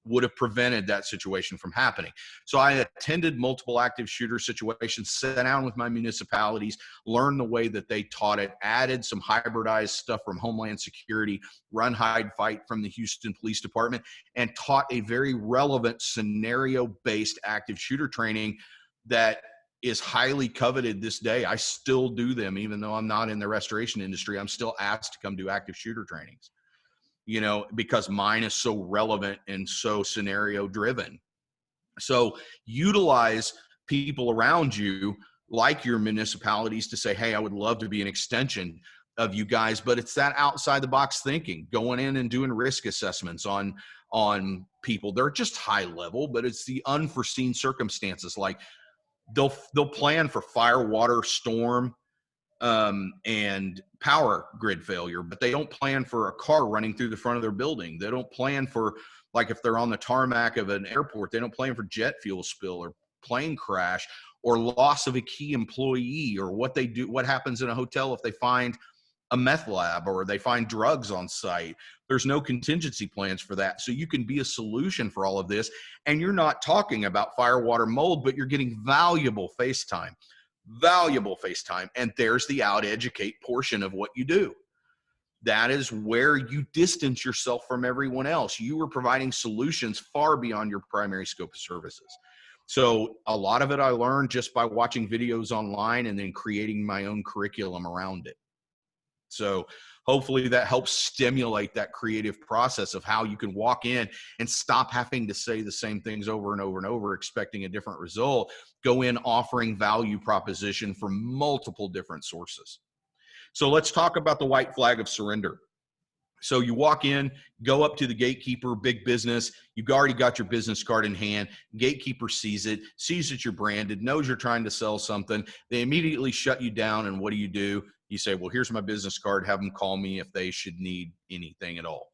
Would have prevented that situation from happening. So I attended multiple active shooter situations, sat down with my municipalities, learned the way that they taught it, added some hybridized stuff from Homeland Security, run, hide, fight from the Houston Police Department, and taught a very relevant scenario-based active shooter training that is highly coveted this day. I still do them, even though I'm not in the restoration industry. I'm still asked to come do active shooter trainings. Because mine is so relevant and so scenario driven. So utilize people around you, like your municipalities, to say, hey, I would love to be an extension of you guys, but it's that outside the box thinking, going in and doing risk assessments on people. They're just high level, but it's the unforeseen circumstances. Like they'll plan for fire, water, storm, and power grid failure, but they don't plan for a car running through the front of their building. They don't plan for, like if they're on the tarmac of an airport, they don't plan for jet fuel spill or plane crash or loss of a key employee, or what happens in a hotel if they find a meth lab or they find drugs on site. There's no contingency plans for that. So you can be a solution for all of this. And you're not talking about fire, water, mold, but you're getting valuable face time. And there's the out educate portion of what you do. That is where you distance yourself from everyone else. You are providing solutions far beyond your primary scope of services. So a lot of it I learned just by watching videos online and then creating my own curriculum around it. So hopefully that helps stimulate that creative process of how you can walk in and stop having to say the same things over and over and over, expecting a different result. Go in offering value proposition from multiple different sources. So let's talk about the white flag of surrender. So you walk in, go up to the gatekeeper, big business. You've already got your business card in hand. Gatekeeper sees it, sees that you're branded, knows you're trying to sell something. They immediately shut you down. And what do? You say, well, here's my business card. Have them call me if they should need anything at all.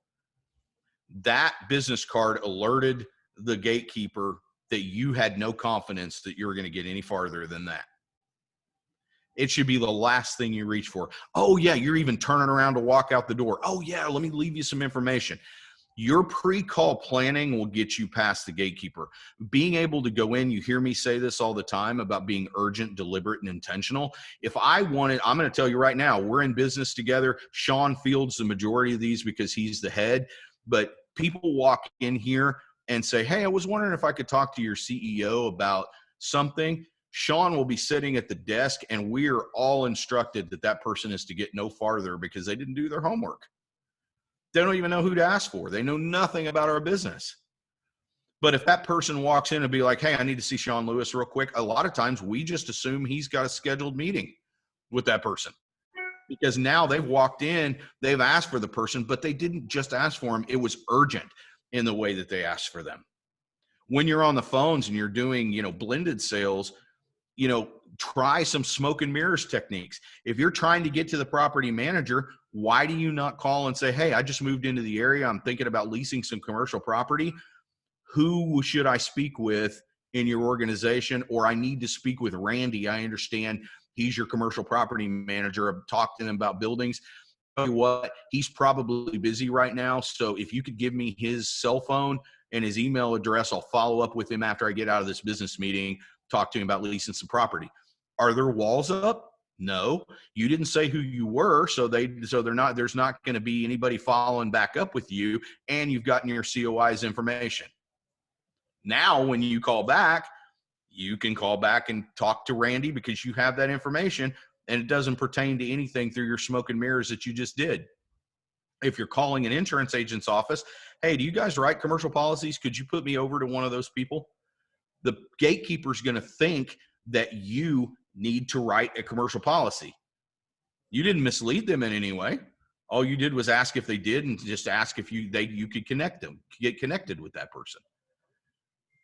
That business card alerted the gatekeeper that you had no confidence that you were going to get any farther than that. It should be the last thing you reach for. Oh, yeah, you're even turning around to walk out the door. Oh, yeah, let me leave you some information. Your pre-call planning will get you past the gatekeeper. Being able to go in, you hear me say this all the time about being urgent, deliberate, and intentional. If I wanted, I'm going to tell you right now, we're in business together. Sean fields the majority of these because he's the head. But people walk in here and say, hey, I was wondering if I could talk to your CEO about something. Sean will be sitting at the desk, and we are all instructed that that person is to get no farther because they didn't do their homework. They don't even know who to ask for. They know nothing about our business. But if that person walks in and be like, hey, I need to see Sean Lewis real quick, a lot of times we just assume he's got a scheduled meeting with that person because now they've walked in, they've asked for the person, but they didn't just ask for him. It was urgent in the way that they asked for them. When you're on the phones and you're doing, blended sales, try some smoke and mirrors techniques. If you're trying to get to the property manager, why do you not call and say, hey, I just moved into the area. I'm thinking about leasing some commercial property. Who should I speak with in your organization? Or I need to speak with Randy. I understand he's your commercial property manager. I've talked to him about buildings. Tell you what, he's probably busy right now. So if you could give me his cell phone and his email address, I'll follow up with him after I get out of this business meeting, talk to him about leasing some property. Are there walls up? No, you didn't say who you were. So there's not going to be anybody following back up with you, and you've gotten your COI's information. Now, when you call back, you can call back and talk to Randy because you have that information, and it doesn't pertain to anything through your smoke and mirrors that you just did. If you're calling an insurance agent's office, hey, do you guys write commercial policies? Could you put me over to one of those people? The gatekeeper's going to think that you need to write a commercial policy. You didn't mislead them in any way. All you did was ask if they did and just ask if you could get connected with that person.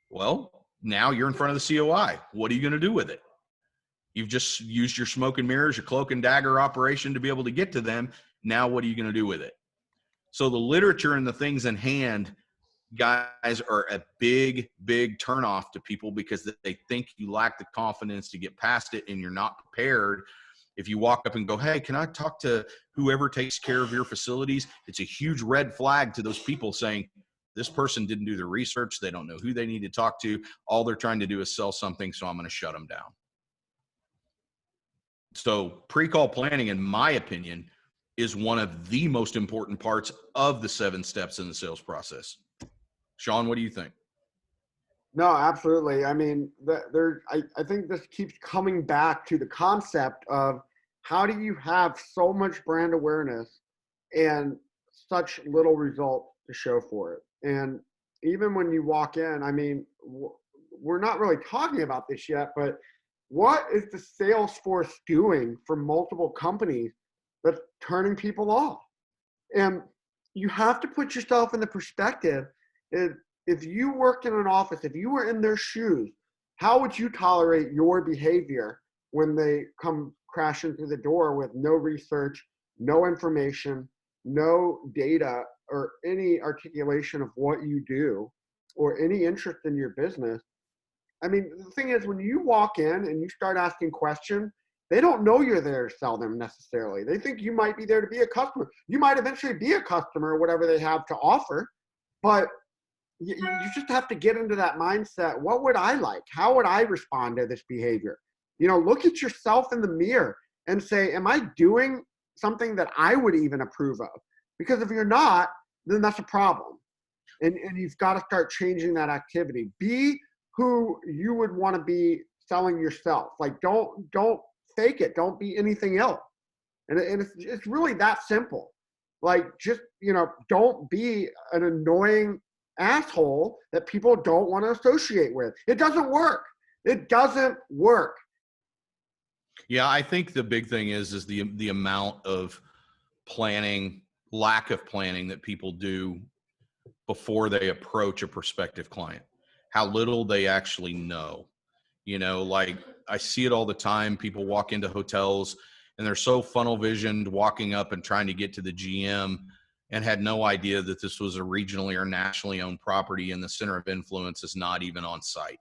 Well, now you're in front of the COI. What are you going to do with it? You've just used your smoke and mirrors, your cloak and dagger operation to be able to get to them. Now what are you going to do with it? So the literature and the things in hand, guys, are a big, big turnoff to people because they think you lack the confidence to get past it and you're not prepared. If you walk up and go, hey, can I talk to whoever takes care of your facilities? It's a huge red flag to those people saying, this person didn't do the research. They don't know who they need to talk to. All they're trying to do is sell something, so I'm going to shut them down. So pre-call planning, in my opinion, is one of the most important parts of the 7 steps in the sales process. Sean, what do you think? No, absolutely. I mean, I think this keeps coming back to the concept of how do you have so much brand awareness and such little result to show for it? And even when you walk in, I mean, we're not really talking about this yet, but what is the sales force doing for multiple companies that's turning people off? And you have to put yourself in the perspective. If you worked in an office, if you were in their shoes, how would you tolerate your behavior when they come crashing through the door with no research, no information, no data, or any articulation of what you do, or any interest in your business? I mean, the thing is, when you walk in and you start asking questions, they don't know you're there to sell them necessarily. They think you might be there to be a customer. You might eventually be a customer, whatever they have to offer, but you just have to get into that mindset. What would I like? How would I respond to this behavior? Look at yourself in the mirror and say, am I doing something that I would even approve of? Because if you're not, then that's a problem. And you've got to start changing that activity. Be who you would want to be selling yourself. Like, don't fake it. Don't be anything else. And it's really that simple. Like, just, don't be an annoying asshole that people don't want to associate with. It doesn't work. It doesn't work. Yeah, I think the big thing is the amount of planning, lack of planning that people do before they approach a prospective client. How little they actually know. Like I see it all the time. People walk into hotels and they're so funnel visioned walking up and trying to get to the GM and had no idea that this was a regionally or nationally owned property and the center of influence is not even on site.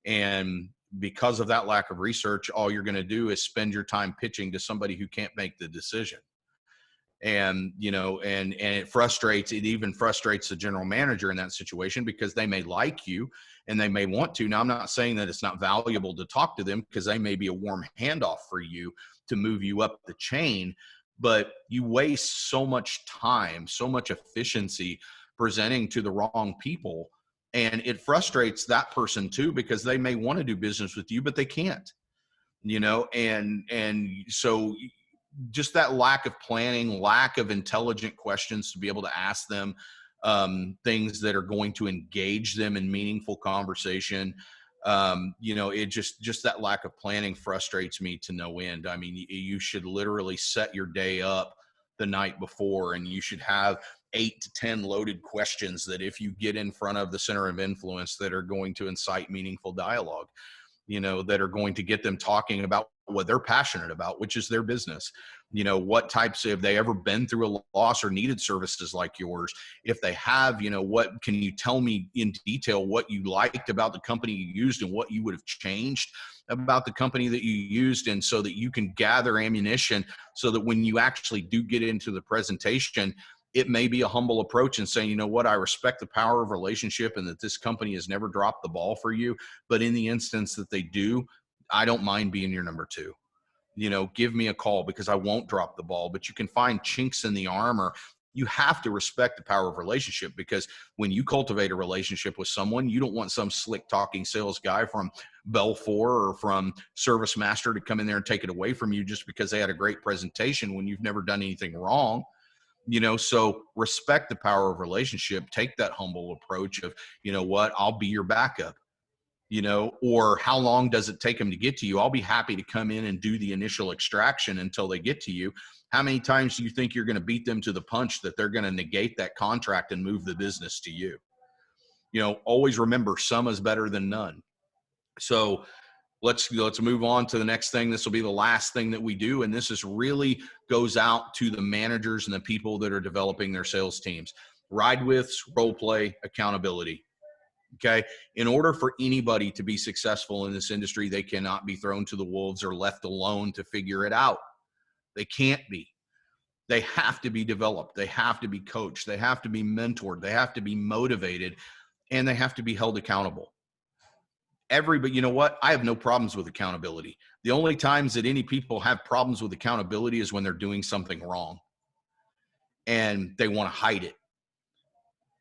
And because of that lack of research, all you're going to do is spend your time pitching to somebody who can't make the decision. And it even frustrates the general manager in that situation, because they may like you and they may want to. Now, I'm not saying that it's not valuable to talk to them, because they may be a warm handoff for you to move you up the chain, but you waste so much time, so much efficiency presenting to the wrong people. And it frustrates that person too, because they may want to do business with you, but they can't, and so just that lack of planning, lack of intelligent questions to be able to ask them things that are going to engage them in meaningful conversation. It just that lack of planning frustrates me to no end. I mean, you should literally set your day up the night before, and you should have 8 to 10 loaded questions that if you get in front of the center of influence, that are going to incite meaningful dialogue, that are going to get them talking about what they're passionate about, which is their business. What types, have they ever been through a loss or needed services like yours? If they have, what can you tell me in detail what you liked about the company you used and what you would have changed about the company that you used, and so that you can gather ammunition so that when you actually do get into the presentation, it may be a humble approach and saying, I respect the power of relationship and that this company has never dropped the ball for you. But in the instance that they do, I don't mind being your number two. Give me a call, because I won't drop the ball. But you can find chinks in the armor. You have to respect the power of relationship, because when you cultivate a relationship with someone, you don't want some slick talking sales guy from Belfour or from Service Master to come in there and take it away from you just because they had a great presentation when you've never done anything wrong. So respect the power of relationship. Take that humble approach of, I'll be your backup, or how long does it take them to get to you? I'll be happy to come in and do the initial extraction until they get to you. How many times do you think you're going to beat them to the punch that they're going to negate that contract and move the business to you? Always remember, some is better than none. So let's move on to the next thing. This will be the last thing that we do. And this really goes out to the managers and the people that are developing their sales teams. Ride withs, role play, accountability. Okay. In order for anybody to be successful in this industry, they cannot be thrown to the wolves or left alone to figure it out. They can't be. They have to be developed. They have to be coached. They have to be mentored. They have to be motivated, and they have to be held accountable. But you know what? I have no problems with accountability. The only times that any people have problems with accountability is when they're doing something wrong and they want to hide it.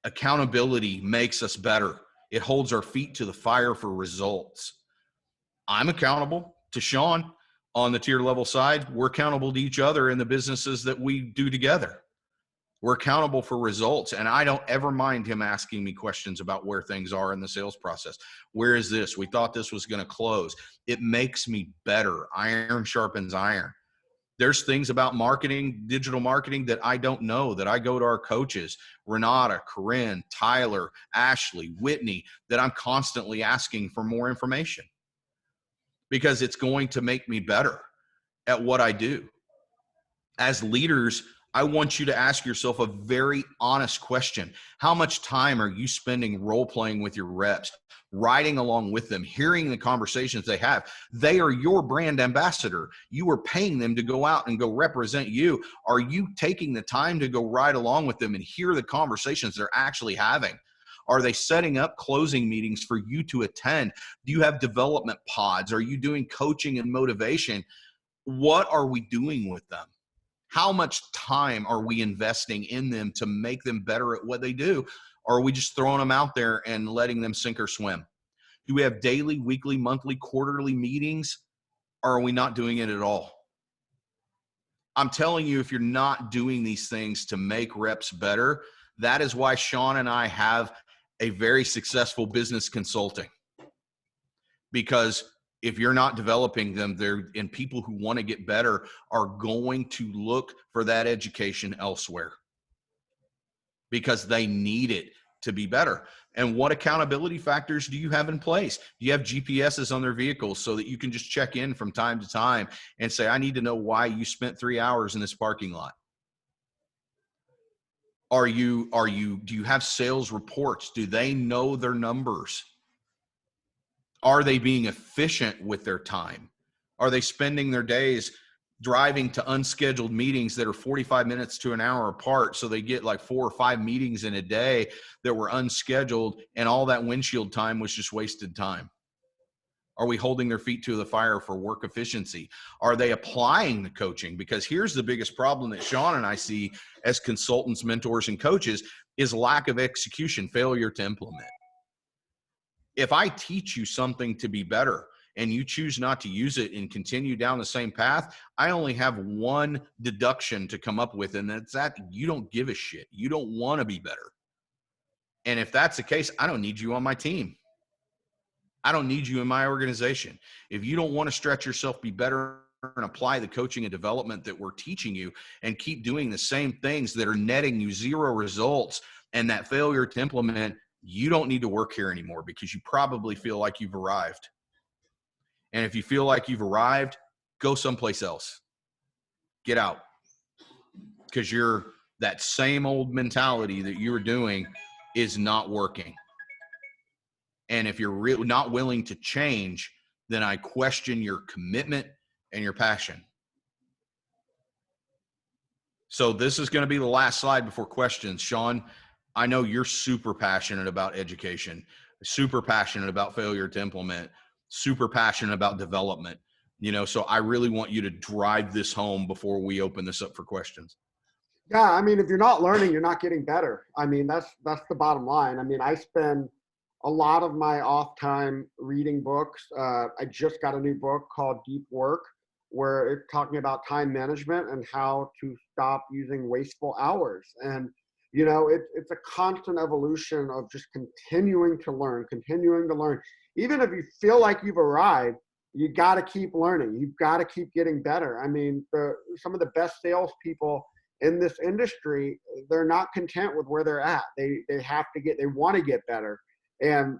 Accountability makes us better. It holds our feet to the fire for results. I'm accountable to Sean on the tier level side. We're accountable to each other in the businesses that we do together. We're accountable for results, and I don't ever mind him asking me questions about where things are in the sales process. Where is this? We thought this was going to close. It makes me better. Iron sharpens iron. There's things about marketing, digital marketing, that I don't know, that I go to our coaches, Renata, Corinne, Tyler, Ashley, Whitney, that I'm constantly asking for more information, because it's going to make me better at what I do. As leaders, I want you to ask yourself a very honest question. How much time are you spending role playing with your reps, riding along with them, hearing the conversations they have? They are your brand ambassador. You are paying them to go out and go represent you. Are you taking the time to go ride along with them and hear the conversations they're actually having? Are they setting up closing meetings for you to attend? Do you have development pods? Are you doing coaching and motivation? What are we doing with them? How much time are we investing in them to make them better at what they do? Or are we just throwing them out there and letting them sink or swim? Do we have daily, weekly, monthly, quarterly meetings? Or are we not doing it at all? I'm telling you, if you're not doing these things to make reps better, that is why Sean and I have a very successful business consulting. Because if you're not developing them, and people who want to get better are going to look for that education elsewhere because they need it to be better. And what accountability factors do you have in place? Do you have GPSs on their vehicles so that you can just check in from time to time and say, I need to know why you spent 3 hours in this parking lot? Do you have sales reports? Do they know their numbers? Are they being efficient with their time? Are they spending their days driving to unscheduled meetings that are 45 minutes to an hour apart, so they get like 4 or 5 meetings in a day that were unscheduled, and all that windshield time was just wasted time? Are we holding their feet to the fire for work efficiency? Are they applying the coaching? Because here's the biggest problem that Sean and I see as consultants, mentors, and coaches is lack of execution, failure to implement. If I teach you something to be better and you choose not to use it and continue down the same path, I only have one deduction to come up with, and that's that you don't give a shit. You don't want to be better. And if that's the case, I don't need you on my team. I don't need you in my organization. If you don't want to stretch yourself, be better, and apply the coaching and development that we're teaching you, and keep doing the same things that are netting you 0 results and that failure to implement, you don't need to work here anymore, because you probably feel like you've arrived. And if you feel like you've arrived, go someplace else. Get out. Because that same old mentality that you were doing is not working. And if you're not willing to change, then I question your commitment and your passion. So this is going to be the last slide before questions. Sean, I know you're super passionate about education, super passionate about failure to implement, super passionate about development, so I really want you to drive this home before we open this up for questions. Yeah, I mean, if you're not learning, you're not getting better. I mean, that's the bottom line. I mean, I spend a lot of my off time reading books. I just got a new book called Deep Work, where it's talking about time management and how to stop using wasteful hours. And, it's a constant evolution of just continuing to learn. Even if you feel like you've arrived, you got to keep learning. You've got to keep getting better. I mean, some of the best salespeople in this industry, they're not content with where they're at. They want to get better. And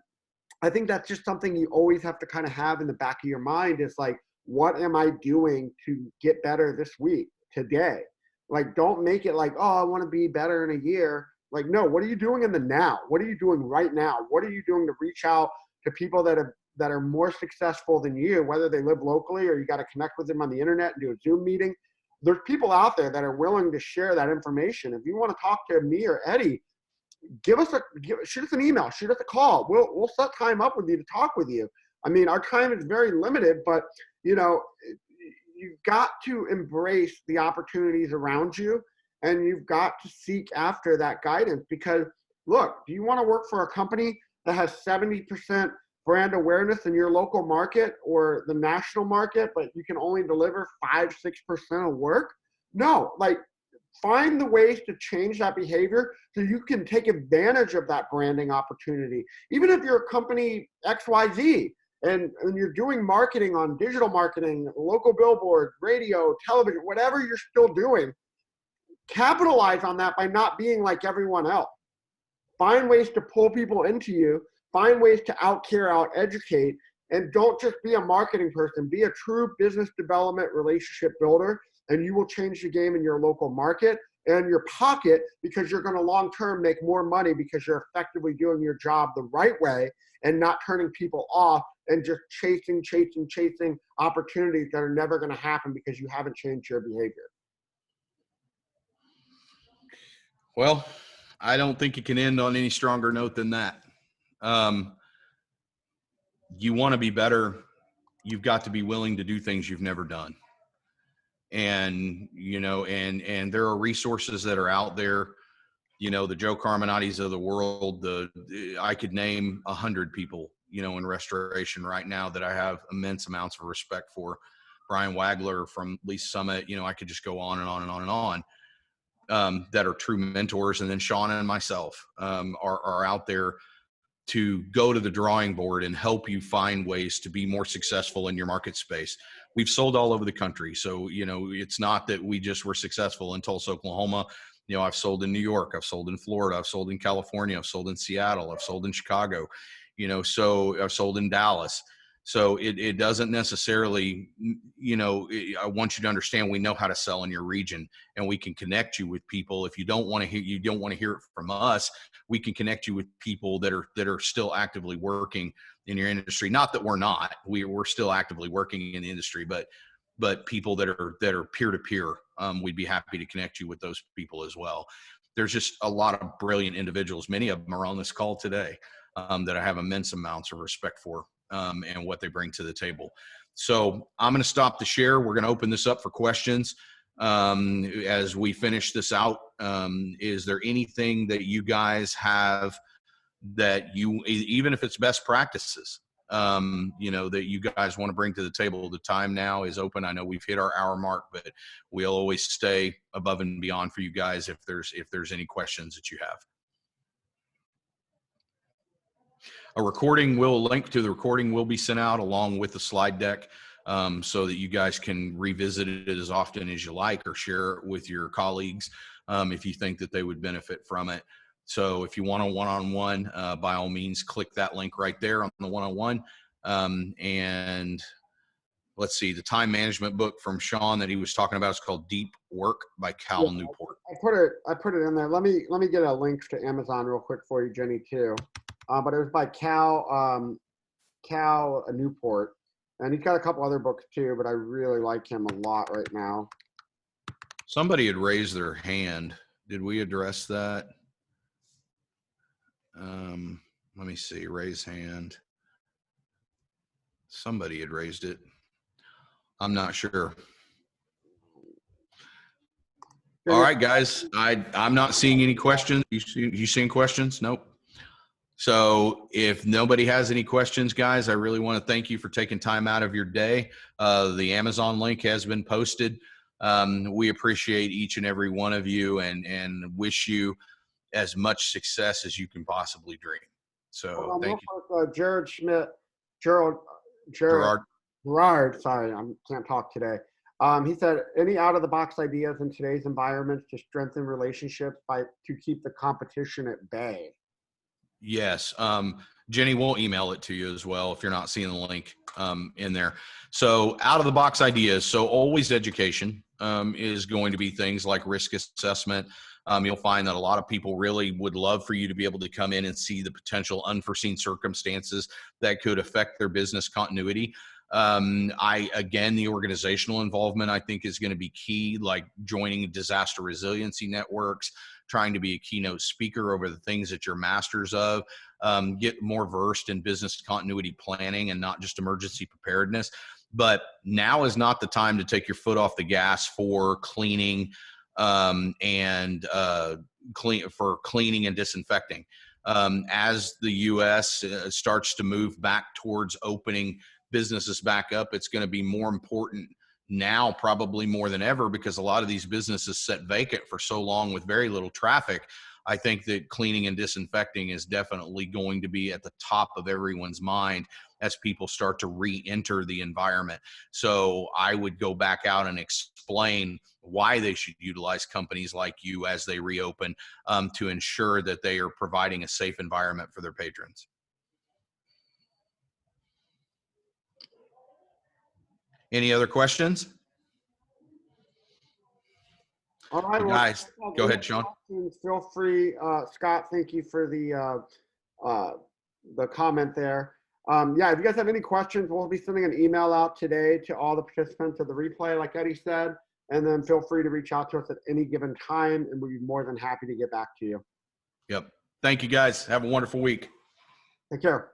I think that's just something you always have to kind of have in the back of your mind, is like, what am I doing to get better this week, today? Like, don't make it like, oh, I want to be better in a year. Like, no, what are you doing in the now? What are you doing right now? What are you doing to reach out to people that are more successful than you, whether they live locally or you got to connect with them on the internet and do a Zoom meeting? There's people out there that are willing to share that information. If you want to talk to me or Eddie, shoot us an email, shoot us a call. We'll set time up with you to talk with you. I mean, our time is very limited, but you've got to embrace the opportunities around you, and you've got to seek after that guidance. Because look, do you want to work for a company that has 70% brand awareness in your local market or the national market, but you can only deliver 5-6% of work? No, like, find the ways to change that behavior so you can take advantage of that branding opportunity. Even if you're a company XYZ and you're doing marketing on digital marketing, local billboard, radio, television, whatever you're still doing, capitalize on that by not being like everyone else. Find ways to pull people into you, find ways to out-care, out-educate, and don't just be a marketing person. Be a true business development relationship builder, and you will change the game in your local market and your pocket, because you're going to long-term make more money because you're effectively doing your job the right way and not turning people off and just chasing opportunities that are never going to happen because you haven't changed your behavior. Well, I don't think it can end on any stronger note than that. You want to be better, you've got to be willing to do things you've never done. And, and there are resources that are out there, the Joe Carminati's of the world. I could name 100 people, in restoration right now that I have immense amounts of respect for, Brian Wagler from Lease Summit. I could just go on and on and on and on, that are true mentors. And then Sean and myself are out there to go to the drawing board and help you find ways to be more successful in your market space. We've sold all over the country. So, it's not that we just were successful in Tulsa, Oklahoma. I've sold in New York, I've sold in Florida, I've sold in California, I've sold in Seattle, I've sold in Chicago, so I've sold in Dallas. So it doesn't necessarily, I want you to understand, we know how to sell in your region, and we can connect you with people. If you don't want to hear it from us, we can connect you with people that are still actively working in your industry. Not that we're not, we're still actively working in the industry, but people that are peer-to-peer, we'd be happy to connect you with those people as well. There's just a lot of brilliant individuals. Many of them are on this call today, that I have immense amounts of respect for, and what they bring to the table. So I'm going to stop the share. We're going to open this up for questions. As we finish this out, is there anything that you guys have that even if it's best practices, that you guys want to bring to the table? The time now is open. I know we've hit our hour mark, but we'll always stay above and beyond for you guys if there's any questions that you have. A link to the recording will be sent out along with the slide deck, so that you guys can revisit it as often as you like, or share it with your colleagues if you think that they would benefit from it. So if you want a one-on-one, by all means, click that link right there on the one-on-one. And let's see, the time management book from Sean that he was talking about is called Deep Work by Cal Newport. I put it in there. Let me get a link to Amazon real quick for you, Jenny, too. But it was by Cal Newport, and he's got a couple other books too, but I really like him a lot right now. Somebody had raised their hand. Did we address that? Let me see, raise hand. Somebody had raised it. I'm not sure. All right, guys, I'm not seeing any questions. You seeing questions? Nope. So if nobody has any questions, guys, I really want to thank you for taking time out of your day. The Amazon link has been posted. We appreciate each and every one of you, and wish you as much success as you can possibly dream. So thank you. Gerard Schmidt, Gerard. Sorry, I can't talk today. He said, any out-of-the-box ideas in today's environment to strengthen relationships to keep the competition at bay? Yes. Jenny, we'll email it to you as well if you're not seeing the link in there. So out of the box ideas. So always education is going to be things like risk assessment. You'll find that a lot of people really would love for you to be able to come in and see the potential unforeseen circumstances that could affect their business continuity. Again, the organizational involvement, I think, is going to be key, like joining disaster resiliency networks, trying to be a keynote speaker over the things that you're masters of, get more versed in business continuity planning and not just emergency preparedness. But now is not the time to take your foot off the gas for cleaning cleaning and disinfecting. As the U.S. starts to move back towards opening businesses back up, it's going to be more important now, probably more than ever, because a lot of these businesses sit vacant for so long with very little traffic. I think that cleaning and disinfecting is definitely going to be at the top of everyone's mind as people start to re-enter the environment. So I would go back out and explain why they should utilize companies like you as they reopen, to ensure that they are providing a safe environment for their patrons. Any other questions? All right, well, guys, go ahead, Sean. Feel free, Scott. Thank you for the comment there. Yeah, if you guys have any questions, we'll be sending an email out today to all the participants of the replay, like Eddie said, and then feel free to reach out to us at any given time, and we'll be more than happy to get back to you. Yep. Thank you, guys. Have a wonderful week. Take care.